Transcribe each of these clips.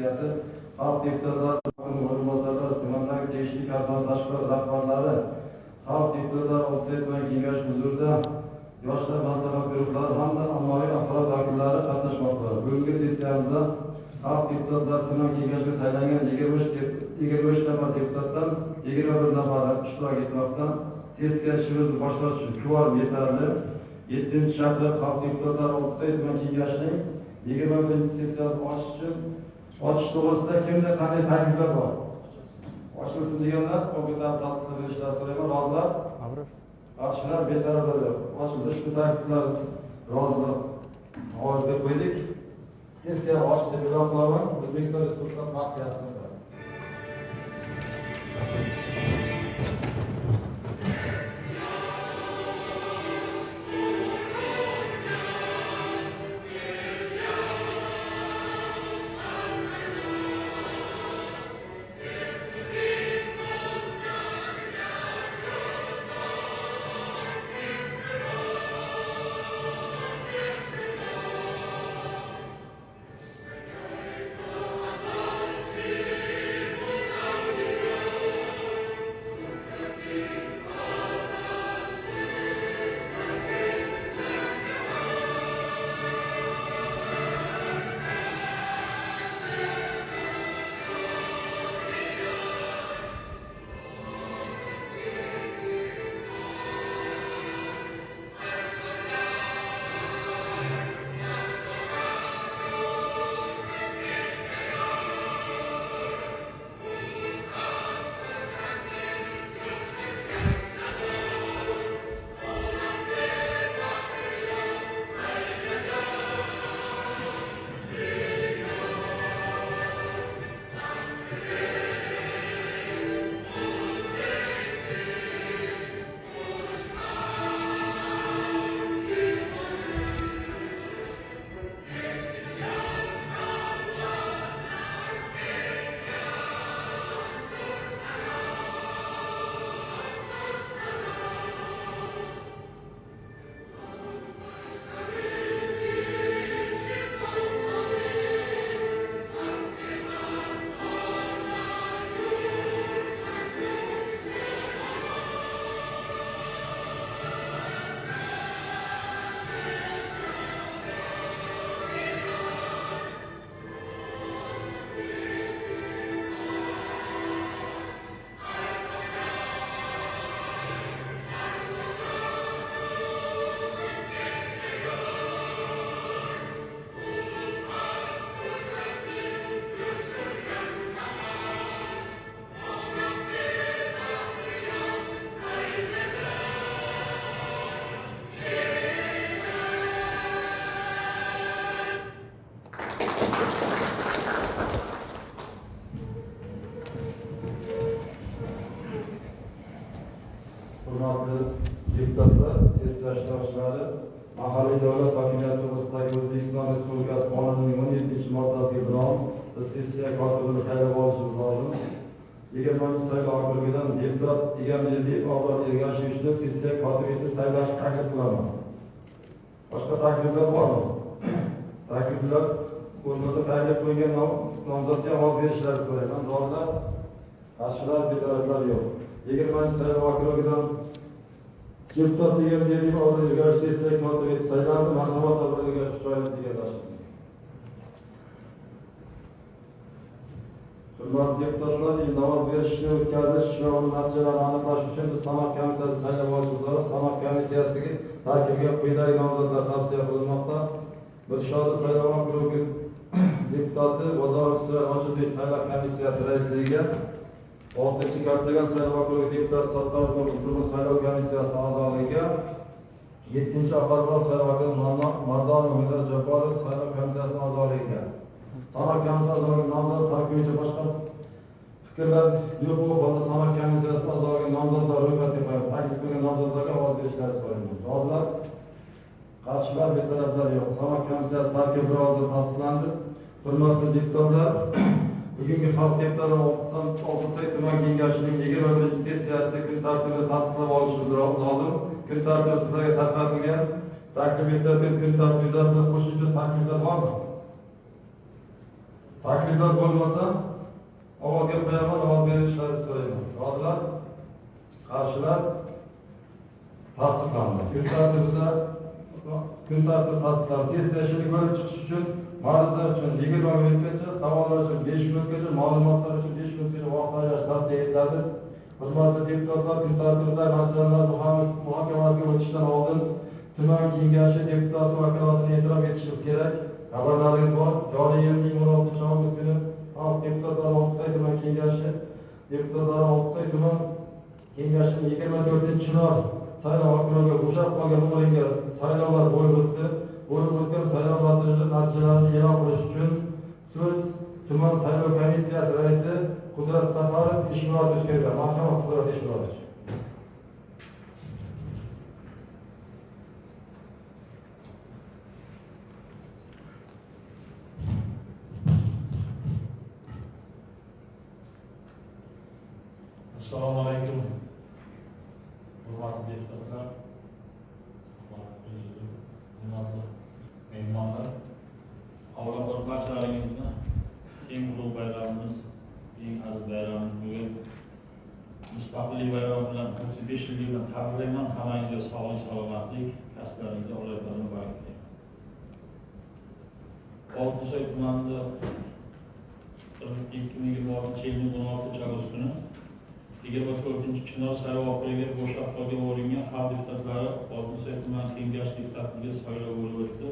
sessiyasi xalq deputatlari o'rinbosarlari, tumandagi tegishli korxona tashkilot rahbarlari, xalq deputatlari Oltisaid tuman kengashi huzurida yoshlar maslahat guruhlari hamda ommaviy axborot vakillari qatnashmoqda. Bugungi sessiyamizda xalq deputatlari tuman kengashiga saylangan 23 nafar deputatdan 21 nafari ishtirok etmoqda. Sessiya ishimizni boshlash uchun kvorum yetarli. 7-shahri xalq deputatlari Oltisaid tuman kengashining 21-sessiyasini ochish to'g'risida kimda qanday takliflar bor? Ochilsin deganlar, qo'mitaning tasdiqini berishlarini so'rayman. Rozilar? Qarshilar, betaraflar yo'q. Ochildi. Ushbu takliflar rozilik ovozga qo'ydik. Sessiya ochiq deb e'lon qilaman. O'zbekiston Respublikasi partiyasi. Hurmatli deputatlar, sessiya ishtirokchilari, mahalliy davlat hokimiyati to'g'risidagi O'zbekiston Respublikasi qonunining 17-moddasiga binoan biz sessiya kotibini saylab olishimiz lozim. 20-saylov okrugidan deputat Egamberdiyev Avlod Ergashev uchun sessiya kotibi etib saylashni taklif qilaman. Boshqa takliflar bormi? Takliflar bo'lmasa taklif qo'ygan nomzodga ovoz berishlarini so'rayman. Rozilar, qarshilar, betaraflar yo'q. 20-saylov okrugidan deputat Egamberdiyev Avlod Ergashev sessiya kotibi etib saylandi. Marhamat, Avlod Ergashev joyingizga egallashing. Hurmatli deputatlar, namoz berishni o'tkazish va uning natijalarini aniqlash uchun biz sanat komissiyasi saylab olishimiz lozim. Sanat komissiyasiga tarkibiga quyidagi nomzodlar tavsiya qilinmoqda. Mirshodov saylov okrugi deputati Bozorov Sira Rashidov saylov komissiyasi raisligiga, 6-Kartagan saylov okrugi deputati Sattorov Turmush saylov komissiyasi a'zoligiga, 7-Oqarboq saylov okrugi Mardonov Umar Japarov saylov komissiyasi a'zoligiga. Sanat komissiyasi nomzod tarkibiga boshqa fikrlar yo'q bo'lsa sanat komissiyasi a'zoligiga nomzodlar ro'yxatga qo'yib, taklif qilgan nomzodlarga ovoz berishlarini so'rayman. Rozilar, qarshilar, betaraflar yo'q. Sanat komissiyasi tarkibi hozir tasdiqlandi. Hurmatli deputatlar, bugungi xalq deputatlari Oltisaid tuman kengashining 21-sessiyasi kun tartibini tasdiqlab olishimiz lozim. Kun tartibi sizlarga tarqatilgan. Taklif etilgan kun tartibi yuzasidan qo'shimcha takliflar bormi? Takliflar bo'lmasa, ovozga qo'yaman, ovoz berishlarini so'rayman. Rozilar, qarshilar, tasdiqlandi. Kun tartibi tasdiqlandi. Sessiya ishini ko'rib chiqish uchun, ma'ruzalar uchun 20 minutgacha, savollar uchun 5 minutgacha, ma'lumotlar uchun 5 minutgacha vaqt ajratish tavsiya etiladi. Hurmatli deputatlar, kun tartibida masalalar muhokamasiga o'tishdan oldin tuman kengashi deputati vakolatini e'tirof etishimiz kerak. Xabarlaringiz bor. Joriy yilning 16 avgust kuni deputatlar Oltisoy tuman kengashi deputatlari Oltisoy tuman kengashining 24-chinor saylov okrugiga bo'shab qolgan o'ringa saylovlar bo'lib o'tdi. Bo'lib o'tgan saylov natijalarini e'lon qilish uchun so'z tuman saylov komissiyasi raisi Qudrat Safarov Ishmurodovich kelgan. Marhamat, Qudrat Ishmurodovich. Assalomu alaykum. Hurmatli deputatlar, hurmatli mehmonlar. Avvalambor barchalaringizni keng ulug' bayramimiz, eng aziz bayramimiz bugun mustaqillik bayrami bilan 35 yillik bilan tabriklayman. Hammangizga sog'lik, salomatlik, kasblaringizda Allohdan barak tilayman. Oltisoy tumanida 2026 yilning 16 avgust kuni 24-chinor saylov okrugiga bo'shab qolgan o'ringa xalq deputatlari Oltisoy tuman kengashi deputatligiga saylov bo'lib o'tdi.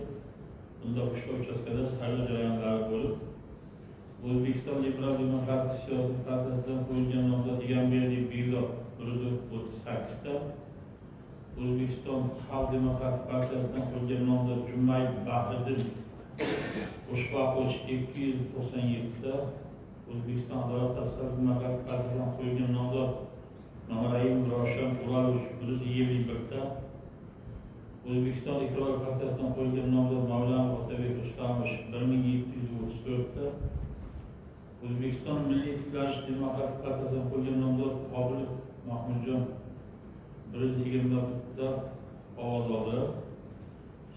Bunda uchta uchastkada saylov jarayonlari bo'lib, O'zbekiston Liberal Demokratik siyosiy partiyasidan qo'yilgan nomzod Egamberdiyev Biylo 138 ta, O'zbekiston Xalq Demokratik partiyasidan qo'yilgan nomzod Jumayev Bahriddin O'shbaqovich 297 ta, O'zbekiston Adolat va Sotsial Demokratik partiyasidan qo'yilgan nomzod Mamarayev Ravshan Uralovich 121 ta, O'zbekiston Ekologik partiyasidan qo'yilgan nomzod Mavlanov Otabek Rustamovich 1734 ta, O'zbekiston Milliy tiklanish demokratik partiyasidan qo'yilgan nomzod Qobilov Mahmudjon 120 ta ovoz oldi.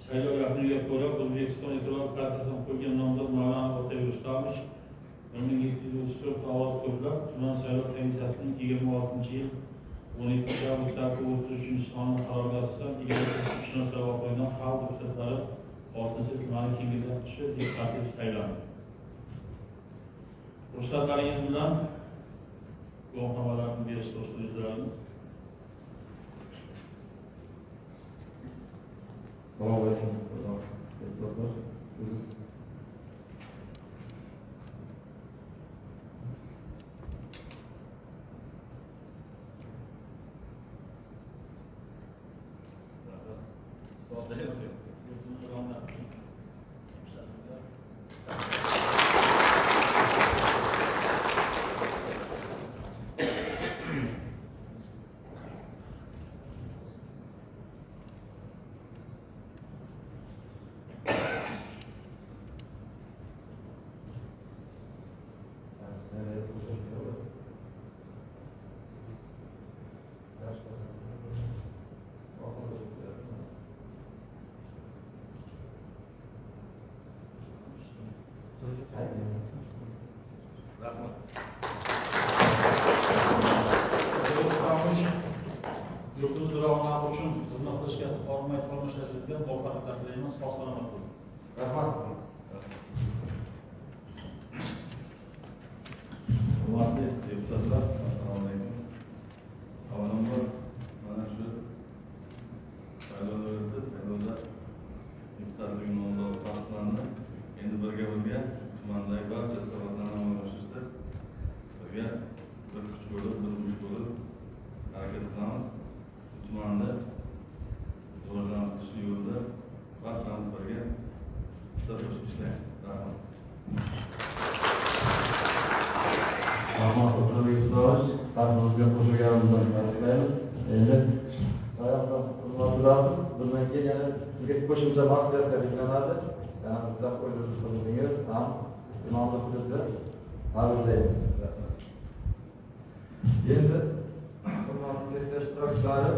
Saylov yakuniga ko'ra O'zbekiston Ekologik partiyasidan qo'yilgan nomzod Mavlanov Otabek Rustamovich 1734 ovoz to'plab tuman saylov komissiyasining 26-yil 12 avgustdagi 33-sonli qaroriga asosan 24-chinor saylov okrugidan xalq deputatlari Oltisoy tumani kengashi deputati saylandi. Ruxsatlaringiz bilan guvohnomalarni berish to'g'risida izlaymiz. Assalomu alaykum. Deputatlar, yurtimiz ravnaqi uchun xizmat qilishga ormay qolmashlaringizga muvaffaqiyat tilaymiz. Sog' salomat bo'ling. rahmat. Hurmatli deputatlar, assalomu alaykum. Avvalambor mana shu saylovlarda deputatlik nomzodi tasdiqlandi. Endi birga tumandagi barcha islohotlarni amalga oshirishda birga bir kuch bo'lib, bir uch bo'lib harakat qilamiz. Tumanda rivojlantirish yo'lida barchamiz birga hissa qo'shib ishlaymiz. Rahmat. Rahmat, O'zbekiston startimizga qo'shilganimizdan tabriklaymiz. Endi sayoqda xizmat qilasiz. Bundan keyin yana sizga qo'shimcha mas'uliyatlar yuklanadi. Yana bitta o'zingiz qildingiz ham tumanda hududda tabriklaymiz. Endi hurmatli sessiya ishtirokchilari,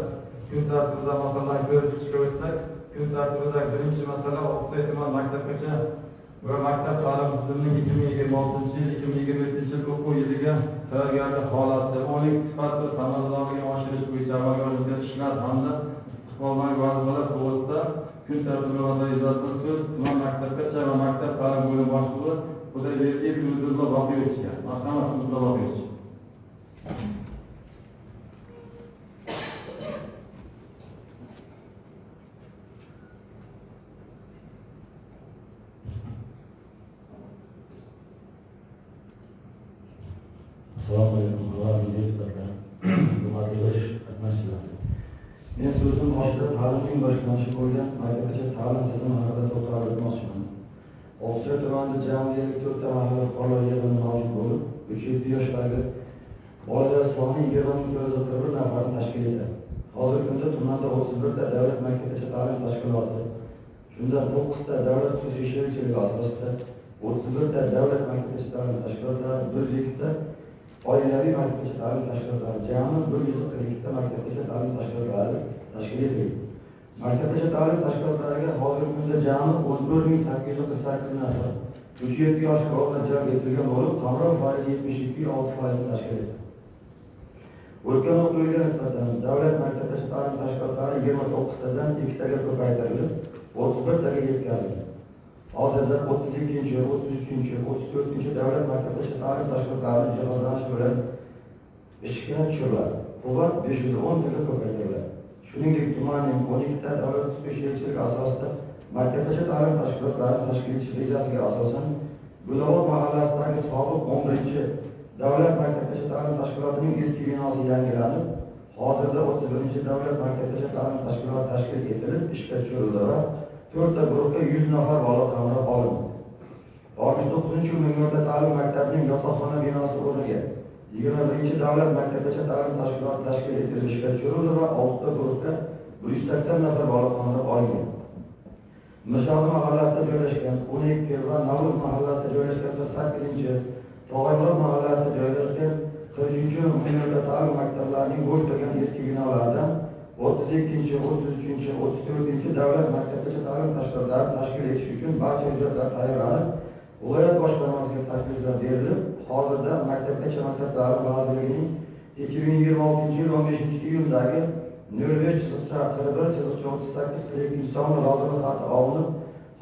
kun tartibida masalalarni ko'rib chiqishga o'tsak, kun tartibidagi birinchi masala Oltisoy tuman maktabgacha va maktab ta'lim tizimining 2026-2027 yil o'quv yiliga tayyorgarlik holati, uning sifat va samaradorligini oshirish bo'yicha amalga olingan ishlar hamda istiqboldan vazifalar to'g'risida kun tartibi masala yuzasidan so'z tuman maktabgacha va maktab ta'lim bo'limi boshlig'i Xudoyberdiyev Abdulla Boqiyevichga. Marhamat, Abdulla Boqiyevich. Assalomu alaykum, hurmatli deputatlar, hurmatli yosh qatnashchilar. Men so'zim boshida ta'limning boshlanishi bo'lgan maktabgacha ta'lim tizimi haqida to'xtalib o'tmoqchiman. Oltisoy tumanida jami 54 ta mahalla fuqarolar yig'ini mavjud bo'lib, 3-7 yoshdagi bolalar soni 20,441 nafarni tashkil etadi. Hozirgi kunda tumanda 31 ta davlat maktabgacha ta'lim tashkiloti, shundan 9 ta davlat xususiy sherikchilik asosida 31 ta davlat maktabgacha ta'lim tashkilotlari, 102 ta oilaviy maktabgacha ta'lim tashkilotlari, jami 142 ta maktabgacha ta'lim tashkilotlari tashkil etilgan. Maktabgacha ta'lim tashkilotlariga hozirgi kunda jami 11,848 nafar 3-7 yoshga o'rta jalb etilgan bo'lib, qamrov foizi 72,6% tashkil etadi. O'tgan o'quv yiliga nisbatan davlat maktabgacha ta'lim tashkilotlari 29 tadan 2 taga ko'paytirilib, 31 taga yetkazildi. Hozirda 32-chi, 33-chi, 34-chi davlat maktabgacha ta'lim tashkilotlari jihozlanish bilan ishga tushiriladi. Quvvat 510 taga ko'paytiriladi. Shuningdek, tumanning 12 ta davlat xususiy sherikchilik asosida maktabgacha ta'lim tashkilotlari tashkil etish rejasiga asosan Gulobod mahallasidagi sobiq 11-chi davlat maktabgacha ta'lim tashkilotining eski binosi yangilanib, hozirda 31-chi davlat maktabgacha ta'lim tashkiloti tashkil etilib, ishga tushirildi va 4 ta guruhga 100 nafar bola qamrab olindi. 69-umumiy ta'lim maktabining yotoqxona binosi o'rniga 21-chi davlat maktabgacha ta'lim tashkiloti tashkil etilib, ishga tushirildi va 6 ta guruhga 180 nafar bola qamrab olingan. Mirshabli mahallasida joylashgan 12 va Navro'z mahallasida joylashgan 8-chi, Tog'aymurod mahallasida joylashgan 43-chi umumiy ta'lim maktablarining bo'sh turgan eski binolaridan 32-chi, 33-chi, 34-chi davlat maktabgacha ta'lim tashkilotlari tashkil etish uchun barcha hujjatlar tayyorlanib, viloyat boshqarmasiga takliflar berilib, hozirda maktabgacha maktablar vazirligining 2026-yil 15-iyundagi 05-41-38 sonli rozilik xati olinib,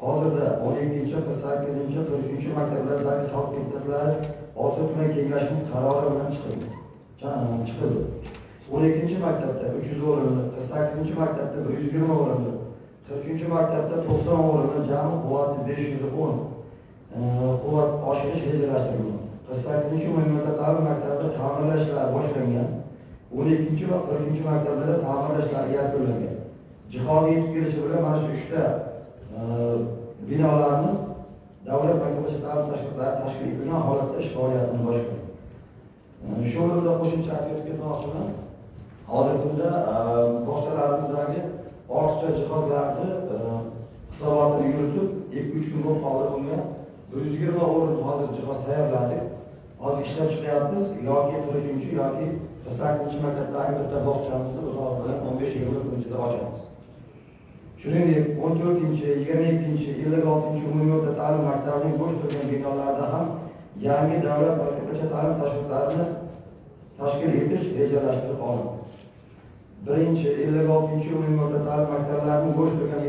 hozirda 12-chi, 48-chi, 43-chi maktablardagi xalq deputatlari Oltisoy tuman kengashining qarori bilan chiqildi. 12-chi maktabda 300 o'rinli, 48-chi maktabda 120 o'rinli, 43-chi maktabda 90 o'rinli jami quvvati 510 quvvat oshirish rejalashtirilgan. 48-chi umumiy ta'lim maktabida ta'mirlash ishlari boshlangan. 12-chi va 43-chi maktablarda ta'mirlash ishlari yakunlangan. Jihoz yetib kelishi bilan mana shu 3 ta binolarimiz davlat maktabgacha ta'lim tashkilotlari tashkil etilgan holatda ish faoliyatini boshlagan. Shu o'rinda qo'shimcha aytib ketmoqchiman. Hozirgi kunda bog'chalarimizdagi ortiqcha jihozlarni hisobotini yuritib, 2-3 kun bo'lib hozir bunga 120 o'rin hozir jihoz tayyorladik. Hozir ishlab chiqyapmiz, yoki 43-chi yoki 48-chi maktabdagi bitta bog'chamizni uzoq bilan 15-20 kun ichida ochamiz. Shuningdek, 14-chi, 22-chi, 56-chi umumiy o'rta ta'lim maktabining bo'sh turgan binolarida ham yangi davlat maktabgacha ta'lim tashkilotlarini tashkil etish rejalashtirib olindi. 1-56-chi umumiy o'rta ta'lim maktablarining bo'sh turgan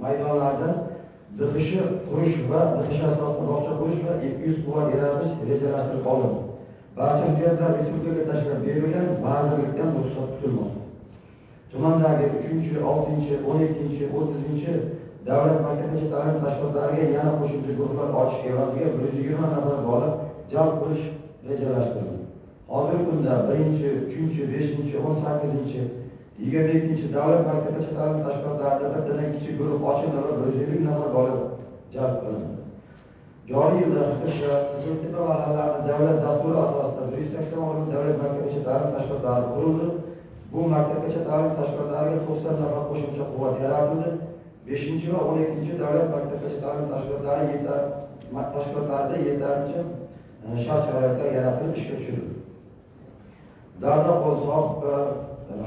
maydonlarida DXSH qurish va DXSH asosida bog'cha qurish va 200 quvvat yaratish rejalashtirib olindi. Barcha hujjatlar respublikaga tashlab berilgan, vazirlikdan ruxsat kutilmoqda. Tumandagi 3-chi, 6-chi, 12-chi, 30-chi davlat maktabgacha ta'lim tashkilotlariga yana qo'shimcha guruhlar ochish evaziga 120 nafar bola jalb qilish rejalashtirildi. Hozirgi kunda 1-chi, 3-chi, 5-chi, 18-chi, 22-chi davlat maktabgacha ta'lim tashkilotlarida bittadan kichik guruh ochildi va 120 nafar bola jalb qilindi. Joriy yilda Qiziltepa mahallalarida davlat dasturi asosida 180 o'rinli davlat maktabgacha ta'lim tashkilotlari qurildi. Bu maktabgacha ta'lim tashkilotlariga 90 nafar qo'shimcha quvvat yaratildi. 5-chi va 12-chi davlat maktabgacha ta'lim tashkilotlarida yetarlicha shart-sharoitlar yaratilib ishga tushirildi. Zardobol, Sohibba,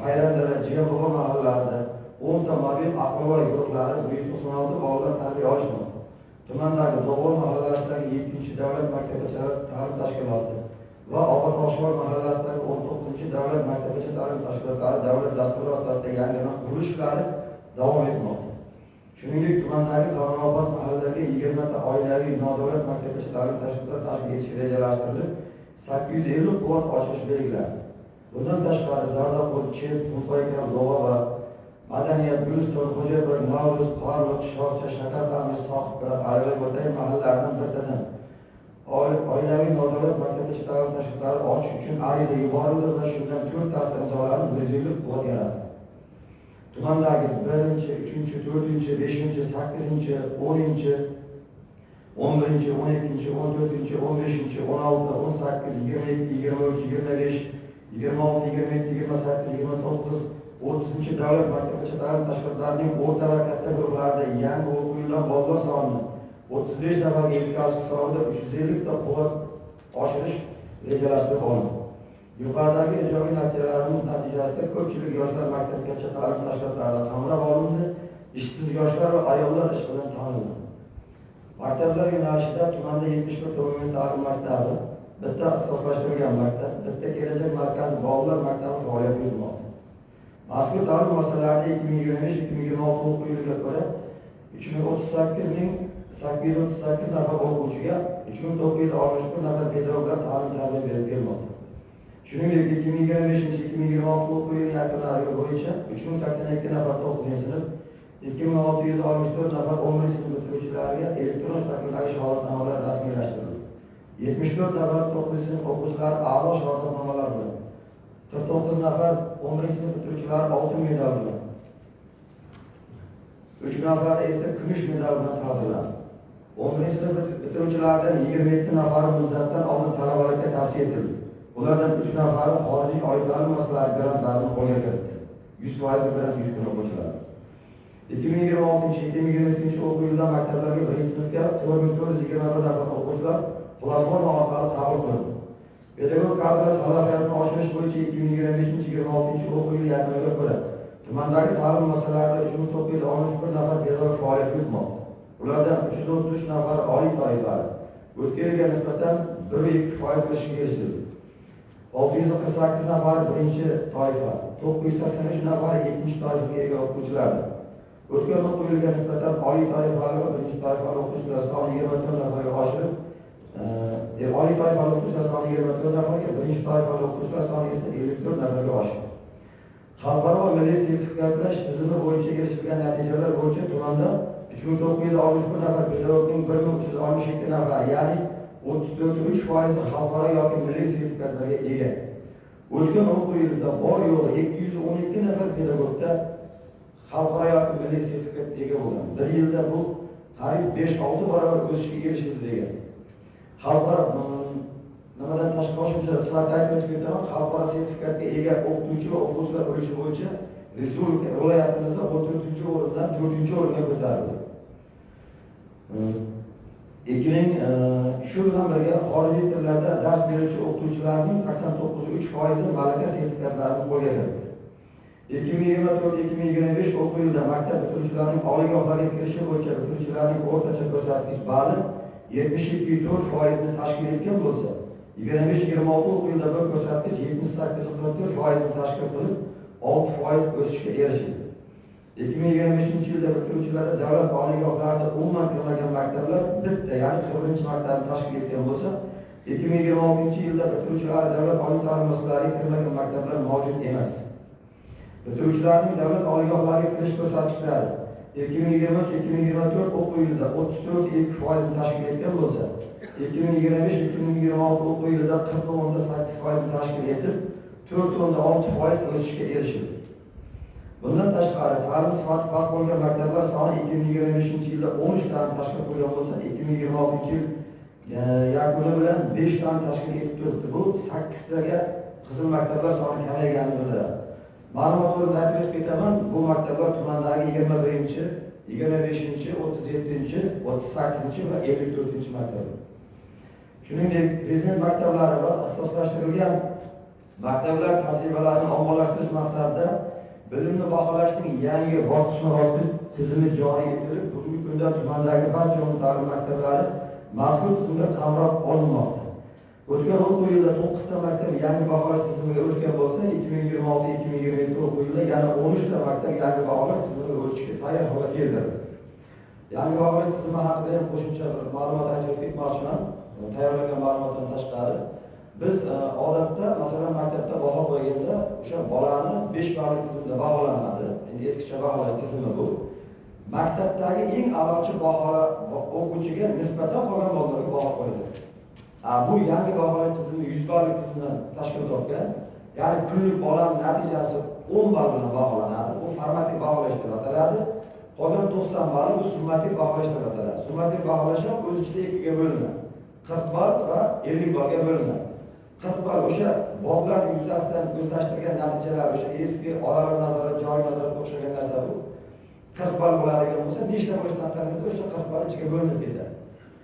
Hayrandara, Jiyanbobo mahallalarida 10 ta mobil aqlvoy guruhlari 196 bolalar tarbiya olishmoqda. tumandagi Dog'ol mahallasidagi 7-chi davlat maktabgacha ta'lim tashkiloti va Obodboshvor mahallasidagi 19-chi davlat maktabgacha ta'lim tashkilotlari davlat dasturi asosida yangidan qurilish ishlari davom etmoqda. Shuningdek, tumandagi Qoraqalpoq mahalladagi 20 ta oilaviy nodavlat maktabgacha ta'lim tashkilotlari tashkil etish rejalashtirilib, 850 kvot ochilish belgilandi. Bundan tashqari Zardoqul, Chep, Funqoykan, Do'g'a va Madaniyat, Guliston, Xo'jayber, Navruz, Qorliq, Shohcha, Shakarpamir, Sohibqira, Ayvaybo'tay mahallaridan birtadan oilaviy nodavlat maktabgacha ta'lim tashkilotlari ochish uchun ariza yuborildi va shundan 4 tasi imzolanib 150 kvot yaratdi. Tumandagi 1-chi, 3-chi, 4-chi, 5-chi, 8-chi, 10-chi, 11-chi, 12-chi, 14-chi, 15-chi, 16, 18, 22, 23, 25, 26, 27, 28, 29, 30-chi davlat maktabgacha ta'lim tashkilotlarining o'rta va katta guruhlarida yangi o'quv yilidan bolalar sonini 35 nafarga yetkazish hisobida 350 ta kvot oshirish rejalashtirib olindi. Yuqoridagi ijobiy natijalarimiz natijasida ko'pchilik yoshlar maktabgacha ta'lim tashkilotlarida qamrab olindi, ishsiz yoshlar va ayollar ish bilan ta'minlandi. Maktablar yo'nalishida tumanda 71 ta umumiy ta'lim maktabi, bitta ixtisoslashtirilgan maktab, bitta kelajak markazi bolalar maktabi faoliyat yuritmoqda. Mazkur ta'lim muassasalarida 2025-2026 o'quv yiliga ko'ra 338.838 nafar o'quvchiga 3961 nafar pedagoglar ta'lim-tarbiya berib kelmoqda. Shuningdek, 2025-2026 o'quv yili yakunlari bo'yicha 3082 nafar 9-sinf, 2664 nafar 11-sinf bitiruvchilariga elektron shakldagi shahodatnomalar rasmiylashtirildi. 74 nafar 9-sinf o'quvchilari a'lo shahodatnomalar bilan, 49 nafar 11-sinf bitiruvchilari oltin medal bilan, 3 nafar esa kumush medal bilan taqdirlandi. 11-sinf bitiruvchilaridan 27 nafari muddatdan oldin talabalarga tavsiya etildi. Ulardan 3 nafari xorijiy oliy ta'lim muassasalari grantlarini qo'lga kiritdi. 100% grant yutgan o'quvchilar. 2026-2027 o'quv yilida maktablarga 1-sinfga 4421 nafar o'quvchilar platforma orqali qabul qilindi. Pedagog kadr salohiyatini oshirish bo'yicha 2025-2026 o'quv yili yakuniga ko'ra tumandagi ta'lim muassasalarida 3961 nafar pedagog faoliyat yuritmoqda. Ulardan 333 nafar oliy toifalari o'tgan yilga nisbatan 1,2% o'sishga erishildi. 648 nafar birinchi toifa, 983 nafar ikkinchi toifaga ega o'quvchilardir. O'tgan o'quv yiliga nisbatan oliy toifali va birinchi toifali o'quvchilar soni 24 nafarga oshirib, oliy toifali o'quvchilar soni 24 nafarga, birinchi toifali o'quvchilar soni esa 54 nafarga oshdi. Xalqaro va milliy sertifikatlash tizimi bo'yicha erishilgan natijalar bo'yicha tumanda 3961 nafar pedagogning 1362 nafar, ya'ni 34.3% xalqaro yoki milliy sertifikatlarga ega. O'tgan o'quv yilida bor yo'g'i 212 nafar pedagogda xalqaro yoki milliy sertifikatga ega bo'lgan. Bir yilda bu qariyb 5-6 barobar o'sishga erishildi degan. Xalqaro nimadan tashqari qo'shimcha sifatida aytib o'taman, xalqaro sertifikatga ega o'qituvchi va o'quvchilar ulushi bo'yicha respublika viloyatimizda 14-o'rindan 4-o'ringa ko'tarildi. Shu bilan birga xorijiy tillarda dars beruvchi o'qituvchilarning 89.3% malaka sertifikatlarini qo'lga kiritdi. 2024-2025 o'quv yilida maktab bitiruvchilarining oliygohlarga kirishi bo'yicha bitiruvchilarning o'rtacha ko'rsatkich bali 72.4% ni tashkil etgan bo'lsa, 25-26 o'quv yilida bu ko'rsatkich 78.44% ni tashkil qilib, 6% o'sishga erishildi. 2025-yilda bitiruvchilarda davlat oliygohlarida umuman kirmagan maktablar bitta, ya'ni 40-chi maktabni tashkil etgan bo'lsa, 2026-yilda bitiruvchilar davlat oliy ta'lim muassasalariga kirmagan maktablar mavjud emas. Bitiruvchilarning davlat oliygohlariga kirish ko'rsatkichlari 2023-2024 o'quv yilida 34.2% ni tashkil etgan bo'lsa, 2025-2026 o'quv yilida 40.8% ni tashkil etib, 4.6% o'sishga erishildi. Bundan tashqari, ta'lim sifati past bo'lgan maktablar soni 2025-yilda 13 tani tashkil qilgan bo'lsa, 2026-yil yakuni bilan 5 tani tashkil etib turibdi. Bu 8 taga qizil maktablar soni kamayganini bildiradi. Ma'lumot o'rnida aytib ketaman, bu maktablar tumandagi 21-chi, 25-chi, 37-chi, 38-chi va 54-chi maktablar. Shuningdek, prezident maktablari va ixtisoslashtirilgan maktablar tajribalarini ommalashtirish maqsadida bilimni baholashning yangi bosqichma-bosqich tizimi joriy etilib, bugungi kunda tumandagi barcha umum ta'lim maktablari mazkur tizimga qamrab olinmoqda. O'tgan o'quv yilida 9 ta maktab yangi baholash tizimiga o'tgan bo'lsa, 2026-2027 o'quv yilida yana 13 ta maktab yangi baholash tizimiga o'tishga tayyor holga keltirildi. Yangi baholash tizimi haqida ham qo'shimcha bir ma'lumot aytib ketmoqchiman. Tayyorlangan ma'lumotdan tashqari biz odatda masalan maktabda baho qo'yganda o'sha bolani 5 ballik tizimda baholanadi. Endi eskicha baholash tizimi bu. Maktabdagi eng a'lochi bahola o'quvchiga nisbatan qolgan bolalarga baho qo'yiladi. Bu yangi baholash tizimi 100 ballik tizimdan tashkil topgan. Ya'ni kunlik bolani natijasi 10 ball bilan baholanadi. Bu formativ baholash deb ataladi. Qolgan 90 balli bu summativ baholash deb ataladi. Summativ baholash ham o'z ichida ikkiga bo'linadi. 40 ball va 50 ballga bo'linadi. 40 ball o'sha boblar yuzasidan o'zlashtirgan natijalar, o'sha eski olararo nazorat, joriy nazoratga o'xshagan narsa bu. 40 ball bo'ladigan bo'lsa, nechta bo'lishdan qaraganida o'sha 40 ball ichiga bo'linib ketadi.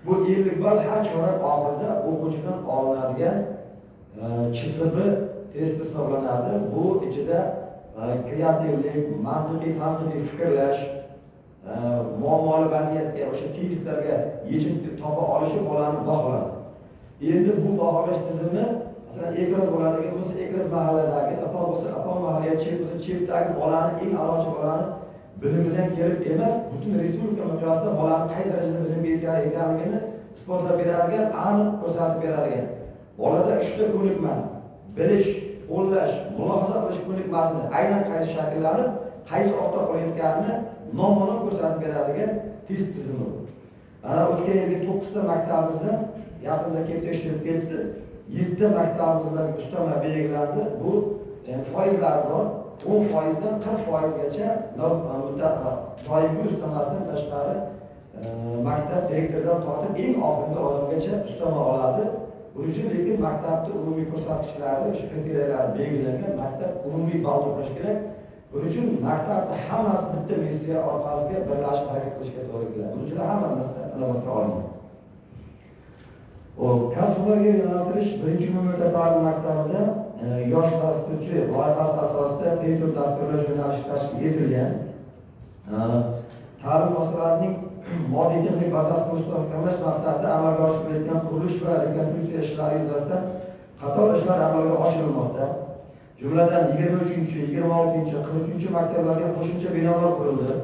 Bu 50 ball har chorak oxirida o'quvchidan olinadigan CSB testi hisoblanadi. Bu ichida kreativlik, mantiqiy tanqidiy fikrlash, muammoli vaziyatga, o'sha tekstlarga yechim topa olishi bolani baholanadi. Endi bu baholash tizimi masalan ekraz bo'ladigan bo'lsa, ekraz mahalladagi, apon bo'lsa, apon mahallaya, chep bo'lsa, chepdagi bolani eng a'lochi bolani bilimidan kelib emas, butun respublika miqyosida bolani qay darajada bilimga ega ekanligini isbotlab beradigan, aniq ko'rsatib beradigan. Bolada 3 ta ko'nikma, bilish, qo'llash, mulohaza qilish ko'nikmasini aynan qaysi shakllanib, qaysi ortda qolayotganini noma'lum ko'rsatib beradigan test tizimi bu. Ana o'tgan yilgi 9 ta maktabimizda yaqinda kelib tekshirib ketdi. 7 ta maktabimizda ustama belgilandi. Bu foizlar bor. 10%dan 40%gacha doimiy ustamasidan tashqari maktab direktoridan tortib eng oxirgi odamgacha ustama oladi. Buning uchun lekin maktabda umumiy ko'rsatkichlari, o'sha kriteriyalar belgilangan, maktab umumiy ball to'plash kerak. Buning uchun maktabda hammasi bitta missiya orqasiga birlashib harakat qilishga to'g'ri keladi. Buning uchun hamma narsa inobatga olingan. Kasblarga yo'naltirish birinchi umumiyat ta'lim maktabida yosh dasturchi loyihasi asosida bepul dasturlash yo'nalishi tashkil etilgan. Ta'lim muassasalarining moddiy texnik bazasini mustahkamlash maqsadida amalga oshirilayotgan qurilish va rekonstruksiya ishlari yuzasidan qator ishlar amalga oshirilmoqda. Jumladan 23, 26, 43 maktablarga qo'shimcha binolar qurildi.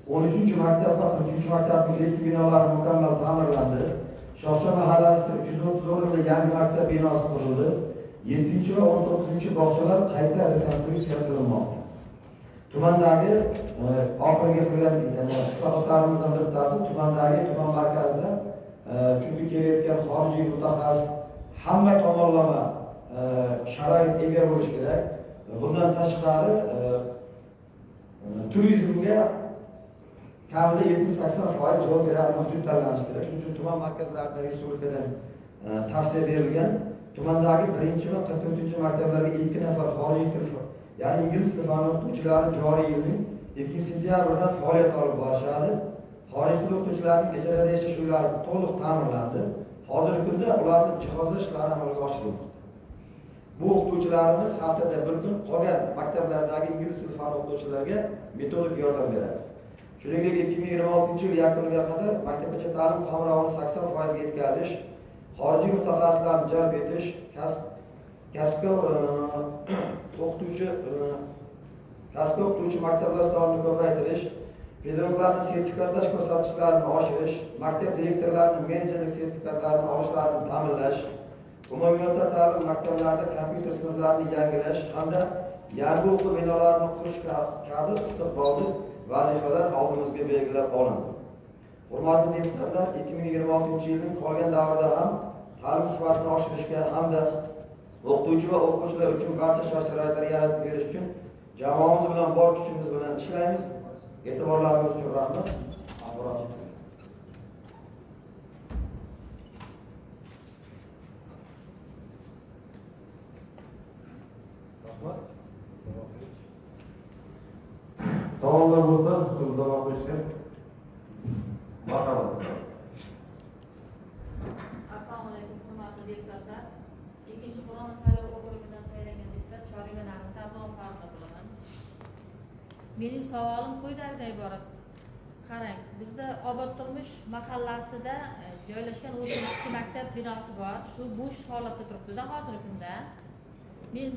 13 maktab va 43 maktabning eski binolari mukammal ta'mirlandi. Shohcha mahallasi 330 o'rinli yangi maktab binosi qurildi. 7 va 19 bog'chalar qayta rekonstruksiya qilinmoqda. Tumandagi oxirgi qilgan islohotlarimizdan bittasi tumandagi tuman markazida chunki kelayotgan xorijiy mutaxassis hamma tomonlama sharoit ega bo'lish kerak. Bundan tashqari turizmga kamida 70-80% javob beradigan hudud tanlanishi kerak. Shuning uchun tuman markazlarida respublikadan tavsiya berilgan. Tumandagi 1 va 44 maktablarga 2 nafar xorijiy til, ya'ni ingliz tili fani o'qituvchilari joriy yilning 2-sentyabridan faoliyat olib borishadi. Xorij til o'qituvchilarining ijarada yashash uylari to'liq ta'mirlandi. Hozirgi kunda ularning jihozlash ishlari amalga oshirilmoqda. Bu o'qituvchilarimiz haftada bir kun qolgan maktablardagi ingliz tili fani o'qituvchilariga metodik yordam beradi. Shuningdek 2026 yil yakuniga qadar maktabgacha ta'lim qamrovini 80% ga yetkazish, xorijiy mutaxassislarni jalb etish, kasbga o'qituvchi maktablar sonini ko'paytirish, pedagoglarning sertifikatlash ko'rsatkichlarini oshirish, maktab direktorlarining menejerlik sertifikatlarini olishlarini ta'minlash, umumiy ta'lim maktablarida kompyuter sinflarini yangilash hamda yangi o'quv binolarini qurish kabi istiqbolli vazifalar oldimizga belgilab olindi. Hurmatli deputatlar, 2026 yilning qolgan davrida ham ta'lim sifatini oshirishga hamda o'qituvchi va o'quvchilar uchun barcha shart-sharoitlar yaratib berish uchun jamoamiz bilan bor kuchimiz bilan ishlaymiz. E'tiborlaringiz uchun rahmat. Savollar bo'lsa, davom qilishga. Marhamat. Assalomu alaykum, hurmatli deputatlar. Ikkinchi Qur'on saylov okrugidan saylangan deputat Choriyona Sardor Farqi bo'laman. Mening savolim quyidagidan iborat. qarang, bizda Obod Turmush mahallasida joylashgan 32 maktab binosi bor. Shu bo'sh holatda turibdi-da hozirgi kunda. Men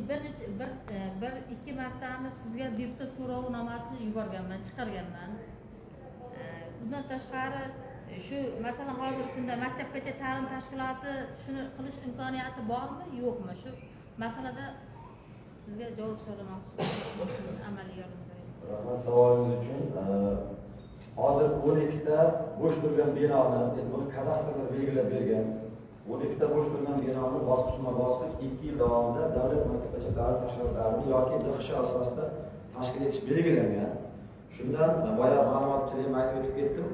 bir ikki martami sizga deputat so'rovnomasini yuborganman, chiqarganman. Bundan tashqari shu masalan hozirgi kunda maktabgacha ta'lim tashkiloti shuni qilish imkoniyati bormi, yo'qmi? Shu masalada sizga javob so'ramoqchiman. Amaliy yordam so'rayman. Rahmat savolingiz uchun. Hozir 12 ta bo'sh turgan binoni, buni kadastrlar belgilab bergan. 12 ta bo'sh turgan binoni bosqichma-bosqich 2 yil davomida davlat maktabgacha ta'lim tashkilotlarining yoki DXSH asosida tashkil etish belgilangan. Shundan boya ma'lumotchilik aytib o'tib ketdim.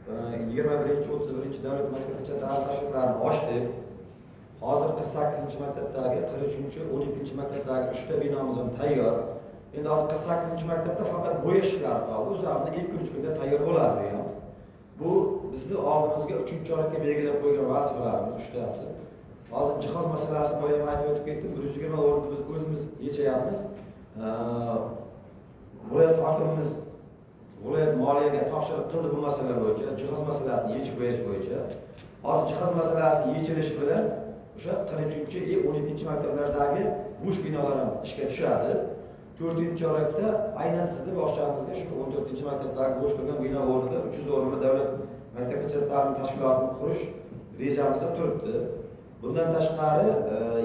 21-31 davlat maktabgacha ta'lim tashkilollarini ochdik. Hozir 48-maktabdagi, 43-12 maktabdagi 3 ta binomiz ham tayyor. Endi hozir 48-maktabda faqat bo'yash ishlari qoldi. O'zlarining 2-3 kunda tayyor bo'ladi ham. Bu bizni oldimizga 3-oylikka belgilab qo'ygan vazifalarimiz 3tasi. Hozir jihoz masalasini boya aytib o'tib ketdim. 120 o'rinni biz o'zimiz yechayapmiz. Viloyat hokimimiz viloyat moliyaga topshiriq qildi bu masala bo'yicha, jihoz masalasini yechib qo'yish bo'yicha. Hozir jihoz masalasi yechilishi bilan o'sha 13-12 maktablardagi bo'sh binolar ham ishga tushadi. 4-oylikda aynan sizni bog'changizga shu 14-maktabdagi bo'sh turgan bino o'rnida 300 o'rinli davlat maktabgacha ta'lim tashkilotini qurish rejamizda turibdi. Bundan tashqari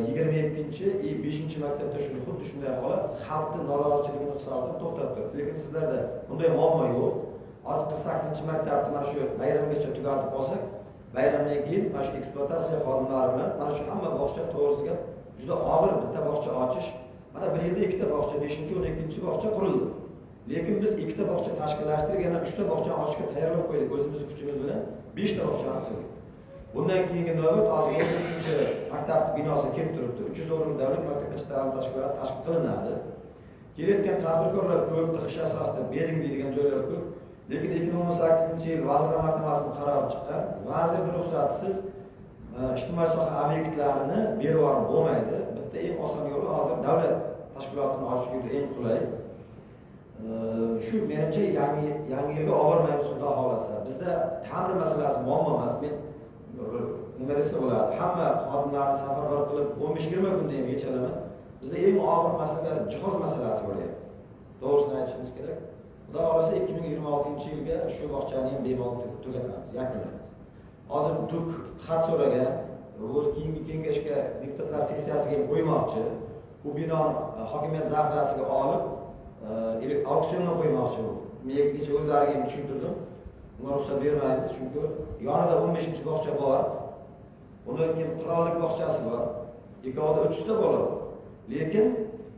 22-5-maktabda shuni xuddi shunday holat xalqni norozichiligini hisobidan to'xtatdik. Lekin sizlarda bunday muammo yo'q. Hozir 48-maktabni mana shu bayramgacha tugatib olsak, bayramdan keyin mana shu ekspluatatsiya xodimlari bilan mana shu hamma bog'cha to'g'risiga juda og'ir bitta bog'cha ochish. Mana bir yilda 2 ta bog'cha, 5-12 bog'cha qurildi. Lekin biz 2 ta bog'cha tashkillashtirib, yana 3 ta bog'cha ochishga tayyorlab qo'ydik o'zimiz kuchimiz bilan 5 ta bog'cha qildik. Bundan keyingi navbat hozir 12-maktab binosi kelib turibdi. 300 o'rinli davlat maktabgacha ta'lim tashkiloti tashkil qilinadi. Kelayotgan tadbirkorlar ko'p, DXSH asosida bering deydigan joylar ko'p. Lekin 2018-yil Vazirlar Mahkamasining qarori chiqqan. Vazirning ruxsatisiz ijtimoiy soha obyektlarini berib yuborib bo'lmaydi. Bitta eng oson yo'li hozir davlat tashkilotini ochish yo'li eng qulay. Shu menimcha yangi yilga olmaymiz xudo xolasa. Bizda ta'lim masalasi muammo emas. Men nima desa bo'ladi? Hamma xodimlarni safarbar qilib 15-20 kunda ham yechalaman. Bizda eng og'ir masala jihoz masalasi bo'lyapti. To'g'risini aytishimiz kerak. Xudo xolasa 2026-yilga shu bog'chani ham bemalol tugatamiz, yakunlaymiz. Hozir DUK xat so'ragan, bu keyingi kengashga deputatlar sessiyasiga ham qo'ymoqchi. Bu binoni hokimiyat zaxirasiga olib, auksionga qo'ymoqchi bu. Men kecha o'zlariga ham tushuntirdim. Bunga ruxsat bermaymiz, chunki yonida 15-bog'cha bor. Undan keyin qirollik bog'chasi bor. Ikkovida 300 ta bola. Lekin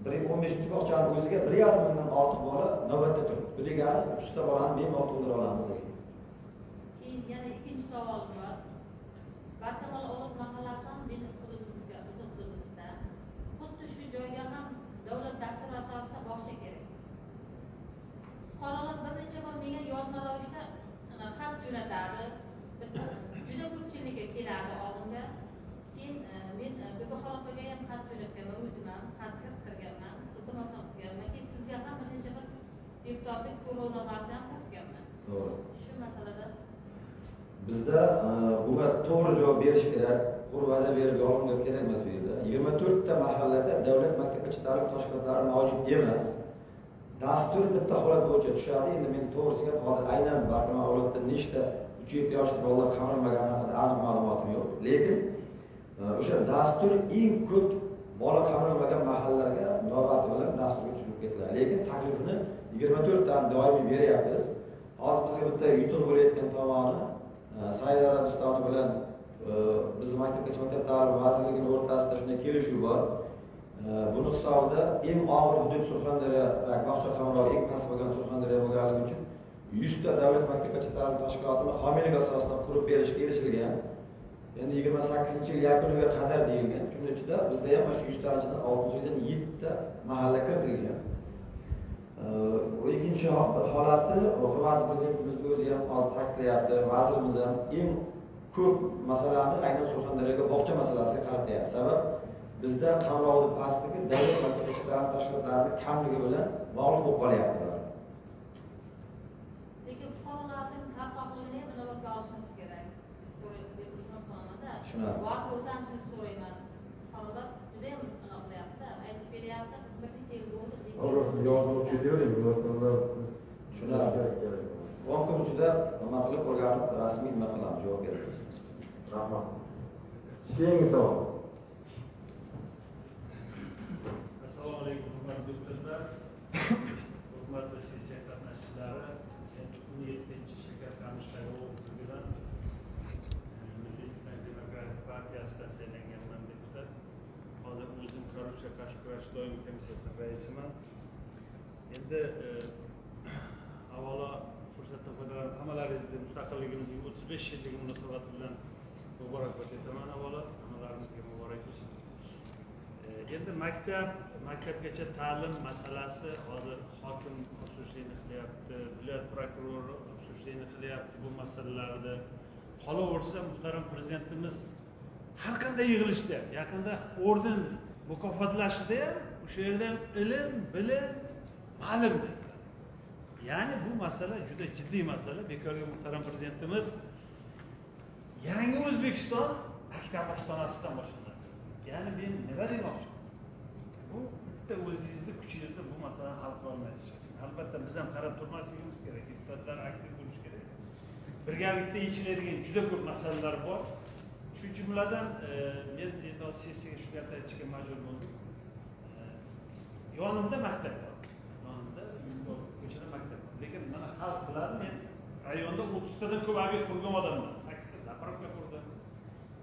15-bog'chani o'ziga 1,5 mingdan ortiq bola navbatda turibdi. Bu degani 300 ta bolani bemalol to'ldira olamiz degan. Keyin yana ikkinchi savol bor. Barkamol Obod mahallasi ham bizning hududimizda. Xuddi shu joyga ham davlat dasturi asosida bog'cha kerak. Fuqarolar bir necha bor menga yozma ravishda xat jo'natadi. Juda ko'pchilikka keladi oldimga. Keyin men bu xalqaga ham xat jo'natganman, o'zim ham xat kirganman, iltimos qilganman. Keyin sizga ham bir necha bor deputatlik so'rovnomasi ham kirganman. To'g'ri. Shu masalada Bizda bunga to'g'ri javob berish kerak. Quruq va'da berib yolg'on gap kerak emas bu yerda. 24 ta mahallada davlat maktabgacha ta'lim tashkilotlari mavjud emas. Dastur bitta holat bo'yicha tushadi. Endi men to'g'risiga hozir aynan barkamol holatda nechta 3-7 yoshli bolalar qamralmagani haqida aniq ma'lumotim yo'q. Lekin o'sha dastur eng ko'p bola qamralmagan mahallalarga navbati bilan dasturga tushirib ketiladi. Lekin taklifini 24 dan doimiy beryapmiz. Hozir bizga bitta yutuq bo'layotgan tomoni Saudiya Arabistoni bilan bizning maktabgacha maktab ta'lim vazirligining o'rtasida shunday kelishuv bor. Buni hisobida eng og'ir hudud Surxondaryo va Bog'cha Qamrovi eng past bo'lgan Surxondaryo bo'lganligi uchun 100 ta davlat maktabgacha ta'lim tashkilotini homiylik asosida qurib berishga erishilgan. Endi 28-yil yakuniga qadar deyilgan. Shuning ichida bizda ham shu 100 tadan 600dan 7 ta mahalla kiritilgan. Bu ikkinchi holati hurmatli prezidentimiz o'zi ham hozir ta'kidlayapti, vazirimiz ham eng ko'p masalani aynan Surxondaryoga bog'cha masalasiga qaratyapti. Sabab bizda Qamrovda pastligi davlat maktabgacha ta'lim tashkilotlarining kamligi bilan bog'liq bo'lib qolyapti. lekin fuqarolarni Tushunarli. Voqea o'rganishni so'rayman. Holat juda ham qilyapti. Aytib beryapti. Bir necha yil bo'ldi. To'g'ri, siz yozib ketavering, masalan, Tushunarli. Voqea uchida nima qilib o'rganib rasmiy nima qilamiz, javob berasiz. rahmat. Keyingi savol. Assalomu alaykum, hurmatli do'stlar. Hurmatli sessiya qatnashchilari, 17-chi shakar qamish saylovi o'tkazilgan Milliy demokratik partiyasidan saylanganman deputat. Hozir o'zim korrupsiya qarshi kurash doimiy komissiyasi raisiman. Endi avvalo fursatdan foydalanib hammalaringizni mustaqilligimizning 35 yilligi munosabati bilan muborakbod etaman. Avvalo hammalarimizga muborak bo'lsin. Endi maktabgacha ta'lim masalasi hozir hokim obsujeniya qilyapti, viloyat prokurori obsujeniya qilyapti bu masalalarda. Qolaversa muhtaram prezidentimiz har qanday yig'ilishda, yaqinda orden mukofotlashida ham o'sha yerda ilm, bilim, ma'lum dedilar. Ya'ni bu masala juda jiddiy masala. Bekorga muhtaram prezidentimiz yangi O'zbekiston maktab ostonasidan boshlanadi. Ya'ni men nima demoqchiman? Bu bitta o'zingizni kuchingizni bu masalani hal qila olmaysiz. Albatta biz ham qarab turmasligimiz kerak. Deputatlar aktiv bo'lishi kerak. Birgalikda yechiladigan juda ko'p masalalar bor. Shu jumladan men endi sessiyaga shu gapni aytishga majbur bo'ldim. Yonimda maktab bor. Yonimda ko'chada maktab bor. Lekin mana xalq biladi, men rayonda 30 tadan ko'p obyekt qurgan odamman. 8 ta zapravka qurdim.